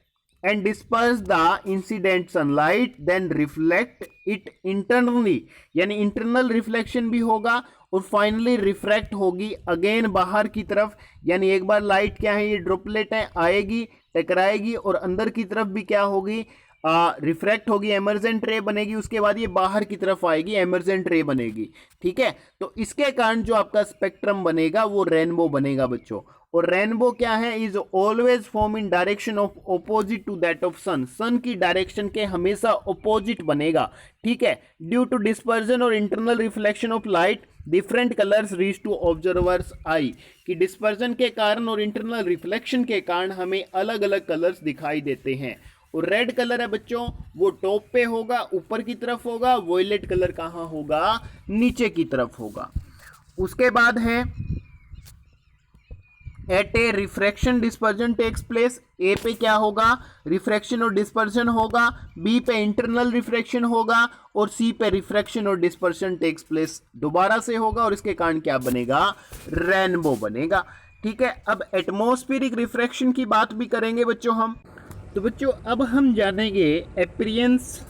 Speaker 1: and disperse the incident sunlight, then reflect it internally, यानी इंटरनल रिफ्लेक्शन भी होगा, और फाइनली रिफ्रैक्ट होगी अगेन बाहर की तरफ। यानी एक बार लाइट क्या है, ये ड्रॉपलेट है, आएगी, टकराएगी, और अंदर की तरफ भी क्या होगी? रिफ्रैक्ट होगी, एमर्जेंट रे बनेगी, उसके बाद ये बाहर की तरफ आएगी, एमर्जेंट रे बनेगी, ठीक है। तो इसके कारण जो आपका स्पेक्ट्रम बनेगा वो रेनबो बनेगा बच्चों। और रेनबो क्या है? Is always form in direction of opposite to that of sun. Sun की डायरेक्शन के हमेशा ऑपोजिट बनेगा, ठीक है। ड्यू टू डिस्पर्जन और internal reflection of light different colours reach to observers eye, कि डिस्पर्जन के कारण और इंटरनल रिफ्लेक्शन के कारण हमें अलग अलग कलर्स दिखाई देते हैं। और रेड कलर है बच्चों वो टॉप पे होगा, ऊपर की तरफ होगा, वॉयलेट कलर कहाँ होगा, नीचे की तरफ होगा। उसके बाद है एट ए रिफ्रैक्शन डिस्पर्जन टेक्स प्लेस। ए पे क्या होगा, रिफ्रैक्शन और डिस्पर्जन होगा, बी पे इंटरनल रिफ्रैक्शन होगा और सी पे रिफ्रैक्शन और डिस्पर्जन टेक्स प्लेस दोबारा से होगा और इसके कारण क्या बनेगा, रेनबो बनेगा। ठीक है, अब एटमॉस्फेरिक रिफ्रैक्शन की बात भी करेंगे बच्चों हम। तो बच्चों अब हम जानेंगे अपीयरेंस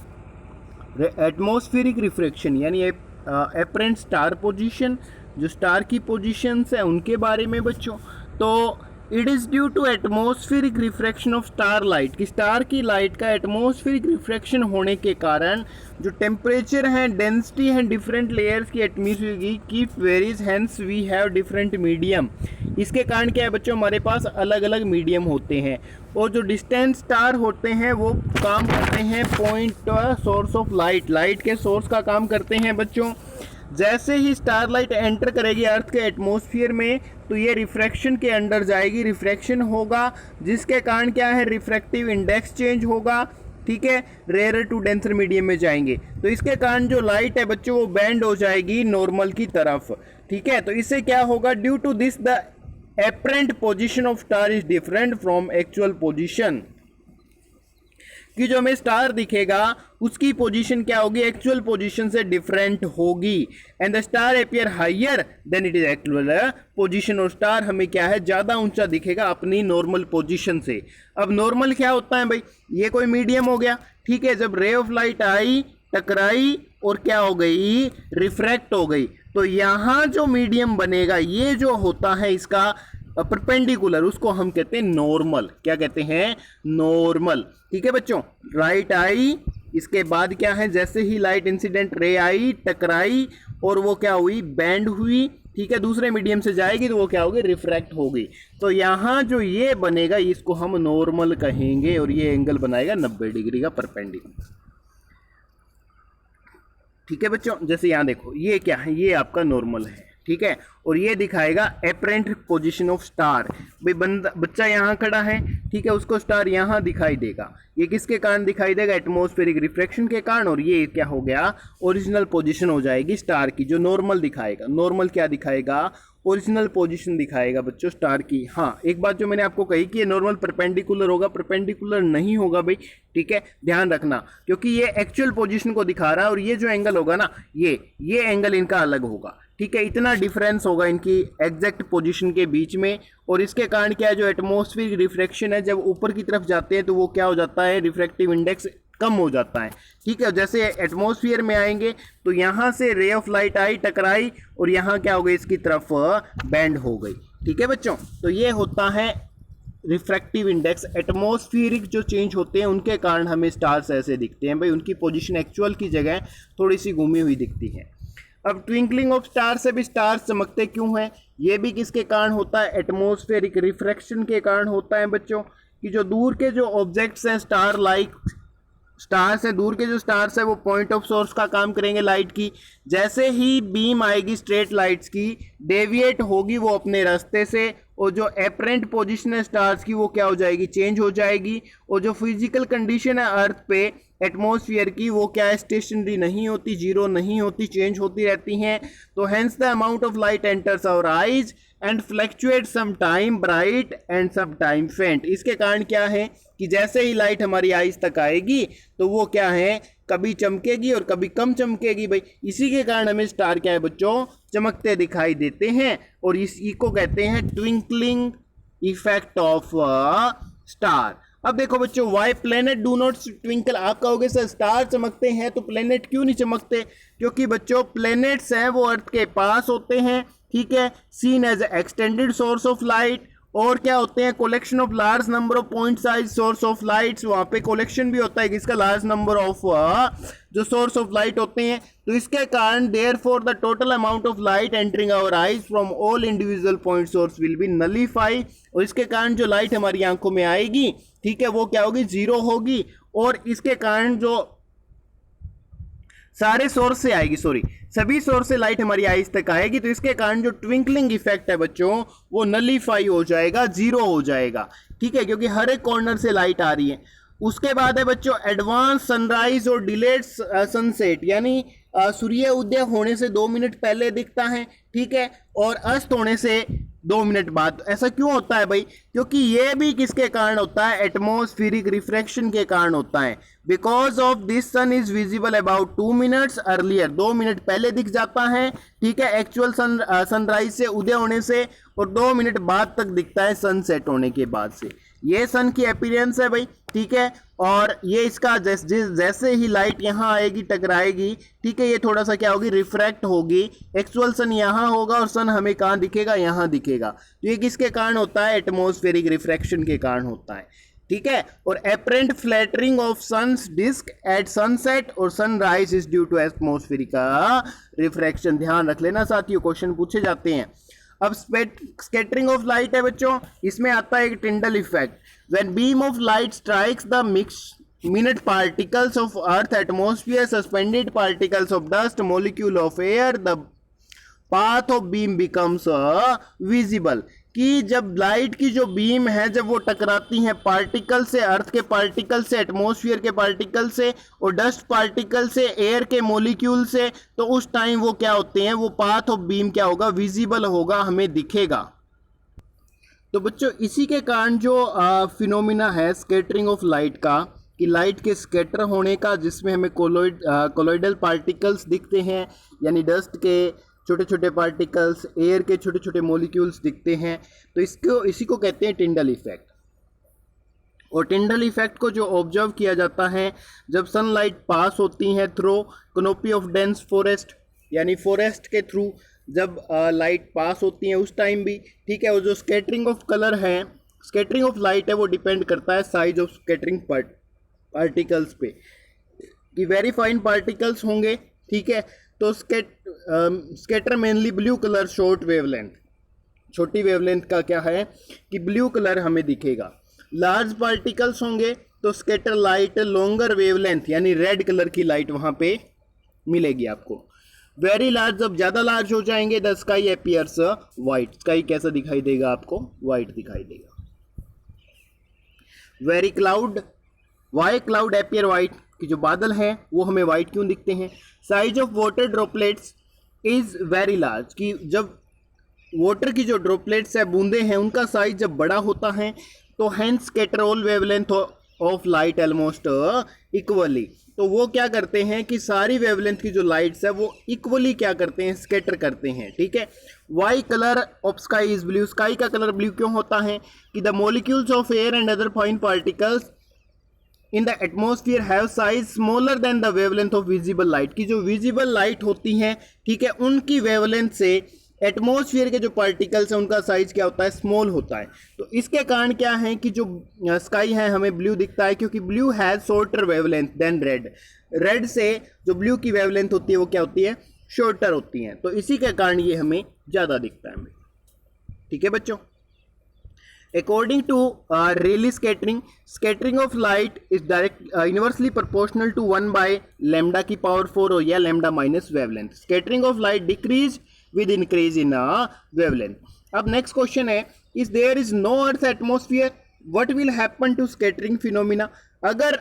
Speaker 1: एटमॉस्फेरिक रिफ्रैक्शन यानी अपरेंट स्टार पोजीशन, जो स्टार की पोजीशंस है उनके बारे में बच्चों। तो it is due to atmospheric refraction of starlight, कि स्टार की लाइट का एटमॉस्फेरिक रिफ्रैक्शन होने के कारण जो टेम्परेचर है, डेंसिटी है डिफरेंट लेयर्स की एटमॉस्फेयर की varies, hence we have different medium. इसके कारण क्या है बच्चों, हमारे पास अलग अलग मीडियम होते हैं और जो डिस्टेंट स्टार होते हैं वो काम करते हैं point source of light, light के सोर्स का काम करते हैं बच्चों। जैसे ही स्टारलाइट एंटर करेगी अर्थ के एटमॉस्फेयर में तो ये रिफ्रैक्शन के अंडर जाएगी, रिफ्रैक्शन होगा जिसके कारण क्या है, रिफ्रैक्टिव इंडेक्स चेंज होगा। ठीक है, रेयर टू डेंसर मीडियम में जाएंगे तो इसके कारण जो लाइट है बच्चों वो बैंड हो जाएगी नॉर्मल की तरफ। ठीक है, तो इससे क्या होगा, due to this the apparent position of star is different from actual position, कि जो हमें स्टार दिखेगा उसकी पोजीशन क्या होगी, एक्चुअल पोजीशन से डिफरेंट होगी। And the star appear higher than it is actual position, और स्टार हमें क्या है, ज़्यादा ऊंचा दिखेगा अपनी नॉर्मल पोजीशन से। अब नॉर्मल क्या होता है भाई, ये कोई मीडियम हो गया। ठीक है, जब रे ऑफ लाइट आई, टकराई और क्या हो गई, रिफ्रैक्ट हो गई, तो यहाँ जो मीडियम बनेगा ये जो होता है इसका परपेंडिकुलर, उसको हम कहते हैं नॉर्मल। क्या कहते हैं, नॉर्मल। ठीक है बच्चों, लाइट आई, इसके बाद क्या है, जैसे ही लाइट इंसिडेंट रे आई, टकराई और वो क्या हुई, बैंड हुई। ठीक है, दूसरे मीडियम से जाएगी तो वो क्या होगी, रिफ्रैक्ट होगी। तो यहाँ जो ये बनेगा इसको हम नॉर्मल कहेंगे और ये एंगल बनाएगा 90 डिग्री का परपेंडिकुलर। ठीक है बच्चों, जैसे यहाँ देखो ये क्या है, ये आपका नॉर्मल है। ठीक है, और ये दिखाएगा एपरेंट पोजीशन ऑफ स्टार। भाई बच्चा यहाँ खड़ा है, ठीक है, उसको स्टार यहाँ दिखाई देगा। ये किसके कारण दिखाई देगा, एटमॉस्फेरिक रिफ्रैक्शन के कारण, और ये क्या हो गया, ओरिजिनल पोजीशन हो जाएगी स्टार की, जो नॉर्मल दिखाएगा। नॉर्मल क्या दिखाएगा, ओरिजिनल पोजीशन दिखाएगा बच्चों स्टार की। हाँ, एक बात जो मैंने आपको कही कि ये नॉर्मल परपेंडिकुलर होगा, परपेंडिकुलर नहीं होगा भाई। ठीक है, ध्यान रखना, क्योंकि ये एक्चुअल पोजीशन को दिखा रहा है और ये जो एंगल होगा ना, ये एंगल इनका अलग होगा। ठीक है, इतना डिफरेंस होगा इनकी एग्जैक्ट पोजीशन के बीच में, और इसके कारण क्या है, जो एटमॉस्फेरिक रिफ्रैक्शन है जब ऊपर की तरफ जाते हैं तो वो क्या हो जाता है, रिफ्रैक्टिव इंडेक्स कम हो जाता है। ठीक है, जैसे एटमॉस्फेयर में आएंगे तो यहाँ से रे ऑफ लाइट आई, टकराई और यहाँ क्या हो गई, इसकी तरफ बैंड हो गई। ठीक है बच्चों, तो ये होता है रिफ्रैक्टिव इंडेक्स। एटमॉस्फेरिक जो चेंज होते हैं उनके कारण हमें स्टार्स ऐसे दिखते हैं भाई, उनकी पोजीशन एक्चुअल की जगह थोड़ी सी घूमी हुई दिखती है। अब ट्विंकलिंग ऑफ स्टार से भी स्टार्स चमकते क्यों हैं, ये भी किसके कारण होता है, एटमॉस्फेरिक रिफ्रैक्शन के कारण होता है बच्चों। कि जो दूर के जो ऑब्जेक्ट्स हैं, स्टार लाइक स्टार्स हैं, दूर के जो स्टार्स है वो पॉइंट ऑफ सोर्स का काम करेंगे लाइट की। जैसे ही बीम आएगी स्ट्रेट लाइट्स की, डेविएट होगी वो अपने रास्ते से, और जो एपरेंट पोजीशन है स्टार्स की वो क्या हो जाएगी, चेंज हो जाएगी। और जो फिजिकल कंडीशन है अर्थ पे एटमॉस्फेयर की वो क्या है, स्टेशनरी नहीं होती, जीरो नहीं होती, चेंज होती रहती हैं। तो hence the amount of light enters our eyes and fluctuate some time bright and some time faint. इसके कारण क्या है कि जैसे ही लाइट हमारी आइज तक आएगी तो वो क्या है, कभी चमकेगी और कभी कम चमकेगी भाई। इसी के कारण हमें स्टार क्या है बच्चों, चमकते दिखाई देते हैं, और इसी को कहते हैं ट्विंकलिंग इफेक्ट ऑफ स्टार। अब देखो बच्चों, why planet do not twinkle. आप कहोगे सर स्टार चमकते हैं तो प्लेनेट क्यों नहीं चमकते, क्योंकि बच्चों प्लेनेट्स हैं वो अर्थ के पास होते हैं। ठीक है, seen as extended source of light, और क्या होते हैं, collection of large number of point size source of lights. वहाँ पे कलेक्शन भी होता है किसका, लार्ज नंबर ऑफ जो सोर्स ऑफ लाइट होते हैं। तो इसके कारण therefore the total amount of light entering our eyes from all individual point source will be nullify. और इसके कारण जो लाइट हमारी आंखों में आएगी, ठीक है, वो क्या होगी, जीरो होगी। और इसके कारण जो सारे सोर्स से आएगी, सभी सोर्स से लाइट हमारी आइज तक आएगी, तो इसके कारण जो ट्विंकलिंग इफेक्ट है बच्चों वो नलीफाई हो जाएगा, जीरो हो जाएगा। ठीक है, क्योंकि हर एक कॉर्नर से लाइट आ रही है। उसके बाद है बच्चों एडवांस सनराइज और डिलेड सनसेट, यानी सूर्य उदय होने से 2 मिनट पहले दिखता है, ठीक है, और अस्त होने से 2 मिनट बाद। ऐसा क्यों होता है भाई? क्योंकि ये भी किसके कारण होता है? एटमॉस्फेरिक रिफ्रैक्शन के कारण होता है। Because of this sun is visible about 2 minutes earlier, 2 minute पहले दिख जाता है, ठीक है, एक्चुअल सनराइज से, उदय होने से, और 2 मिनट बाद तक दिखता है सनसेट होने के बाद से। ये सन की अपीयरेंस है भाई, ठीक है, और ये इसका जैसे ही लाइट यहाँ आएगी टकराएगी, ठीक है, ये थोड़ा सा क्या होगी? रिफ्रैक्ट होगी। एक्चुअल सन यहाँ होगा और सन हमें कहाँ दिखेगा? यहाँ दिखेगा। तो ये किसके कारण होता है? एटमॉस्फेरिक रिफ्रैक्शन के कारण होता है, ठीक है। और apparent flattering of sun's disc at sunset और sunrise is due to atmospheric refraction. ध्यान रख लेना साथियों, क्वेश्चन पूछे जाते हैं। अब स्कैटरिंग ऑफ लाइट है बच्चों, इसमें आता है एक Tyndall effect. When beam of light strikes the minute particles of earth atmosphere, suspended particles of dust, molecule of air, the path of beam becomes visible। कि जब लाइट की जो बीम है जब वो टकराती हैं पार्टिकल से, अर्थ के पार्टिकल से, एटमॉस्फेयर के पार्टिकल से और डस्ट पार्टिकल से, एयर के मोलिक्यूल से, तो उस टाइम वो क्या होते हैं? वो पाथ ऑफ बीम क्या होगा? विजिबल होगा, हमें दिखेगा। तो बच्चों इसी के कारण जो फिनोमिना है स्कैटरिंग ऑफ लाइट का, कि लाइट के स्कैटर होने का, जिसमें हमें कोलोइडल पार्टिकल्स दिखते हैं, यानी डस्ट के छोटे छोटे पार्टिकल्स, एयर के छोटे छोटे मॉलिक्यूल्स दिखते हैं, तो इसी को कहते हैं टिंडल इफेक्ट। और टिंडल इफेक्ट को जो ऑब्जर्व किया जाता है जब सनलाइट पास होती है through canopy of dense forest, यानी फॉरेस्ट के थ्रू जब लाइट पास होती है उस टाइम भी, ठीक है। और जो स्कैटरिंग ऑफ कलर है, स्कैटरिंग ऑफ लाइट है, वो डिपेंड करता है साइज ऑफ स्कैटरिंग पार्टिकल्स पे, कि वेरी फाइन पार्टिकल्स होंगे, ठीक है। तो scatter mainly blue colour short wavelength, छोटी वेवलेंथ का क्या है कि ब्लू कलर हमें दिखेगा। लार्ज पार्टिकल्स होंगे तो स्कैटर लाइट लॉन्गर वेवलेंथ, यानी रेड कलर की लाइट वहाँ पे मिलेगी आपको। वेरी लार्ज, जब ज़्यादा लार्ज हो जाएंगे the sky appears white, sky कैसा दिखाई देगा आपको? वाइट दिखाई देगा। Very cloud, why cloud appear white, कि जो बादल हैं वो हमें वाइट क्यों दिखते हैं? Size of water droplets is very large, कि जब वाटर की जो ड्रॉपलेट्स है, बूंदे हैं, उनका साइज जब बड़ा होता है तो hence scatter all wavelength of light almost equally. तो वो क्या करते हैं कि सारी वेवलेंथ की जो लाइट्स है वो इक्वली क्या करते हैं? स्कैटर करते हैं, ठीक है। Why colour of sky is blue, sky का कलर ब्लू क्यों होता है? कि the molecules of air and other fine particles in the atmosphere have size smaller than the wavelength of visible light, की जो विजिबल लाइट होती हैं, ठीक है, उनकी वेवलेंथ से एटमॉस्फेयर के जो पार्टिकल्स हैं उनका साइज क्या होता है? स्मॉल होता है। तो इसके कारण क्या है कि जो स्काई है हमें ब्लू दिखता है, क्योंकि blue has shorter wavelength than red. Red से जो ब्लू की वेवलेंथ होती है वो क्या होती है? शॉर्टर होती है। तो इसी के कारण ये हमें ज़्यादा दिखता है, ठीक है बच्चों। According to Rayleigh scattering of light is inversely proportional to 1 by lambda की power 4 और या lambda minus wavelength. Scattering of light decrease with increase in wavelength. अब next question है, is there is no earth atmosphere, what will happen to scattering phenomena? अगर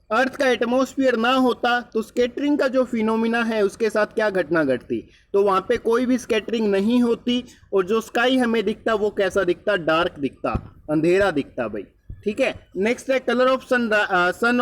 Speaker 1: अर्थ का एटमॉस्फेयर ना होता तो स्कैटरिंग का जो फिनोमिना है उसके साथ क्या घटना घटती? तो वहाँ पे कोई भी स्कैटरिंग नहीं होती और जो स्काई हमें दिखता वो कैसा दिखता? डार्क दिखता, अंधेरा दिखता भाई, ठीक है। नेक्स्ट है colour of sun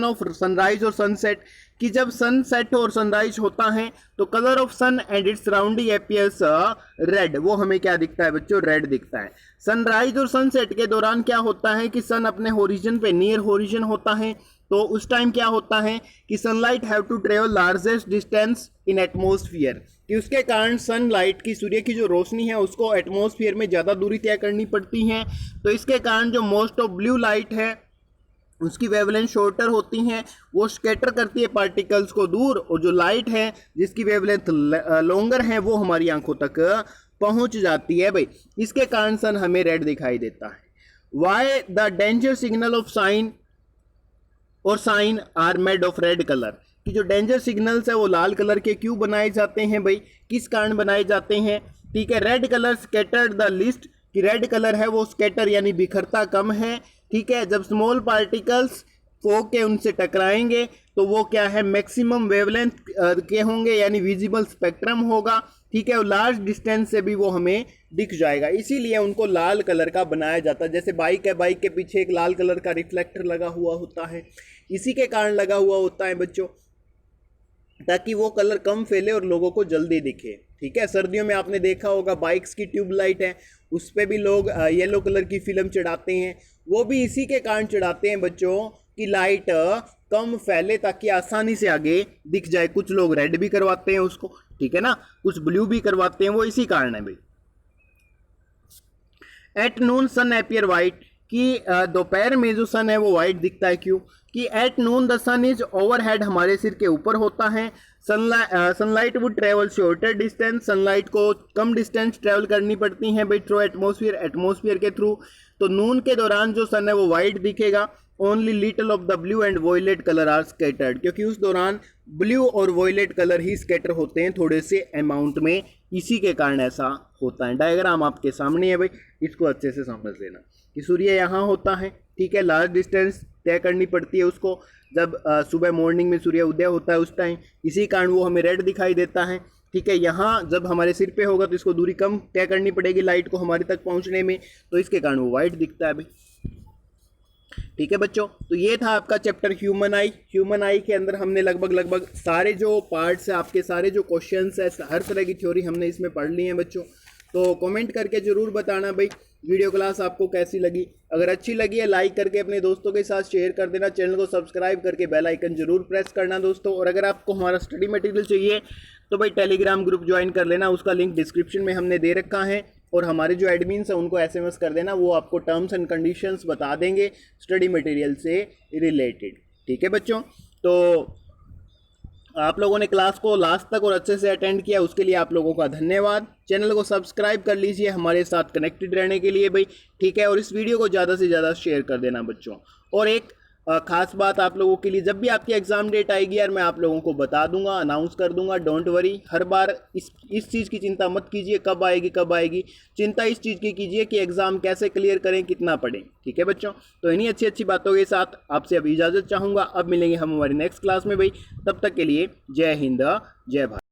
Speaker 1: of sunrise और सनसेट, कि जब सनसेट और सनराइज होता है तो colour of sun and its surrounding appears red, वो हमें क्या दिखता है बच्चों? रेड दिखता है। सनराइज और सनसेट के दौरान क्या होता है कि सन अपने होरिजन पे नियर होरिजन होता है, तो उस टाइम क्या होता है कि sunlight have to travel largest distance in atmosphere, कि उसके कारण सनलाइट की, सूर्य की जो रोशनी है उसको एटमॉस्फेयर में ज़्यादा दूरी तय करनी पड़ती है। तो इसके कारण जो मोस्ट ऑफ ब्लू लाइट है उसकी वेवलेंथ शॉर्टर होती हैं, वो स्कैटर करती है पार्टिकल्स को दूर, और जो लाइट है जिसकी वेवलेंथ लॉन्गर है वो हमारी आंखों तक पहुंच जाती है भाई। इसके कारण सन हमें रेड दिखाई देता है। Why the danger signal of sign और sign are made of red colour, कि जो डेंजर सिग्नल्स है वो लाल कलर के क्यों बनाए जाते हैं भाई? किस कारण बनाए जाते हैं? ठीक है, red colour scattered the list, कि रेड कलर है वो स्कैटर यानी बिखरता कम है, ठीक है। जब स्मॉल पार्टिकल्स फोक के उनसे टकराएंगे तो वो क्या है, मैक्सिमम वेवलेंथ के होंगे, यानी विजिबल स्पेक्ट्रम होगा, ठीक है। और लार्ज डिस्टेंस से भी वो हमें दिख जाएगा, इसीलिए उनको लाल कलर का बनाया जाता है। जैसे बाइक है, बाइक के पीछे एक लाल कलर का रिफ्लेक्टर लगा हुआ होता है, इसी के कारण लगा हुआ होता है बच्चों, ताकि वो कलर कम फैले और लोगों को जल्दी दिखे, ठीक है। सर्दियों में आपने देखा होगा बाइक्स की ट्यूबलाइट है, उस पर भी लोग येलो कलर की फिल्म चढ़ाते हैं, वो भी इसी के कारण चढ़ाते हैं बच्चों कि लाइट कम फैले, ताकि आसानी से आगे दिख जाए। कुछ लोग रेड भी करवाते हैं उसको, ठीक है ना, कुछ ब्लू भी करवाते हैं, वो इसी कारण है भाई। At noon sun appear white, कि दोपहर में जो सन है वो वाइट दिखता है, क्यों कि at noon the sun is overhead, हमारे सिर के ऊपर होता है। Sunlight would travel shorter distance, sunlight को कम डिस्टेंस ट्रेवल करनी पड़ती है भाई थ्रू एटमोसफियर, एटमोसफियर के थ्रू। तो नून के दौरान जो सन है वो वाइट दिखेगा। Only little of the blue and violet colour are scattered, क्योंकि उस दौरान ब्लू और वॉयलेट कलर ही स्कैटर होते हैं थोड़े से अमाउंट में, इसी के कारण ऐसा होता है। डायग्राम आपके सामने है भाई, इसको अच्छे से समझ लेना कि सूर्य यहाँ होता है, ठीक है, लार्ज डिस्टेंस तय करनी पड़ती है उसको, जब सुबह मॉर्निंग में सूर्य उदय होता है उस टाइम, इसी कारण वो हमें रेड दिखाई देता है, ठीक है। यहाँ जब हमारे सिर पे होगा तो इसको दूरी कम तय करनी पड़ेगी लाइट को हमारे तक पहुँचने में, तो इसके कारण वो वाइट दिखता है भाई, ठीक है बच्चों। तो ये था आपका चैप्टर ह्यूमन आई। ह्यूमन आई के अंदर हमने लगभग सारे जो पार्ट्स है, आपके सारे जो क्वेश्चंस है, हर तरह की थ्योरी हमने इसमें पढ़ ली है बच्चों। तो कमेंट करके जरूर बताना भाई वीडियो क्लास आपको कैसी लगी। अगर अच्छी लगी है लाइक करके अपने दोस्तों के साथ शेयर कर देना, चैनल को सब्सक्राइब करके बेल आइकन जरूर प्रेस करना दोस्तों। और अगर आपको हमारा स्टडी मटेरियल चाहिए तो भाई टेलीग्राम ग्रुप ज्वाइन कर लेना, उसका लिंक डिस्क्रिप्शन में हमने दे रखा है। और हमारे जो एडमिन्स हैं उनको SMS कर देना, वो आपको टर्म्स एंड कंडीशंस बता देंगे स्टडी मटेरियल से रिलेटेड, ठीक है बच्चों। तो आप लोगों ने क्लास को लास्ट तक और अच्छे से अटेंड किया, उसके लिए आप लोगों का धन्यवाद। चैनल को सब्सक्राइब कर लीजिए हमारे साथ कनेक्टेड रहने के लिए भाई, ठीक है। और इस वीडियो को ज़्यादा से ज़्यादा शेयर कर देना बच्चों। और एक खास बात आप लोगों के लिए, जब भी आपकी एग्जाम डेट आएगी यार मैं आप लोगों को बता दूंगा, अनाउंस कर दूंगा, डोंट वरी। हर बार इस चीज़ की चिंता मत कीजिए कब आएगी, चिंता इस चीज़ की कीजिए कि एग्ज़ाम कैसे क्लियर करें, कितना पढ़ें, ठीक है बच्चों। तो इन्हीं अच्छी अच्छी बातों के साथ आपसे अब इजाज़त चाहूँगा। अब मिलेंगे हम हमारी नेक्स्ट क्लास में भाई, तब तक के लिए जय हिंद जय भारत।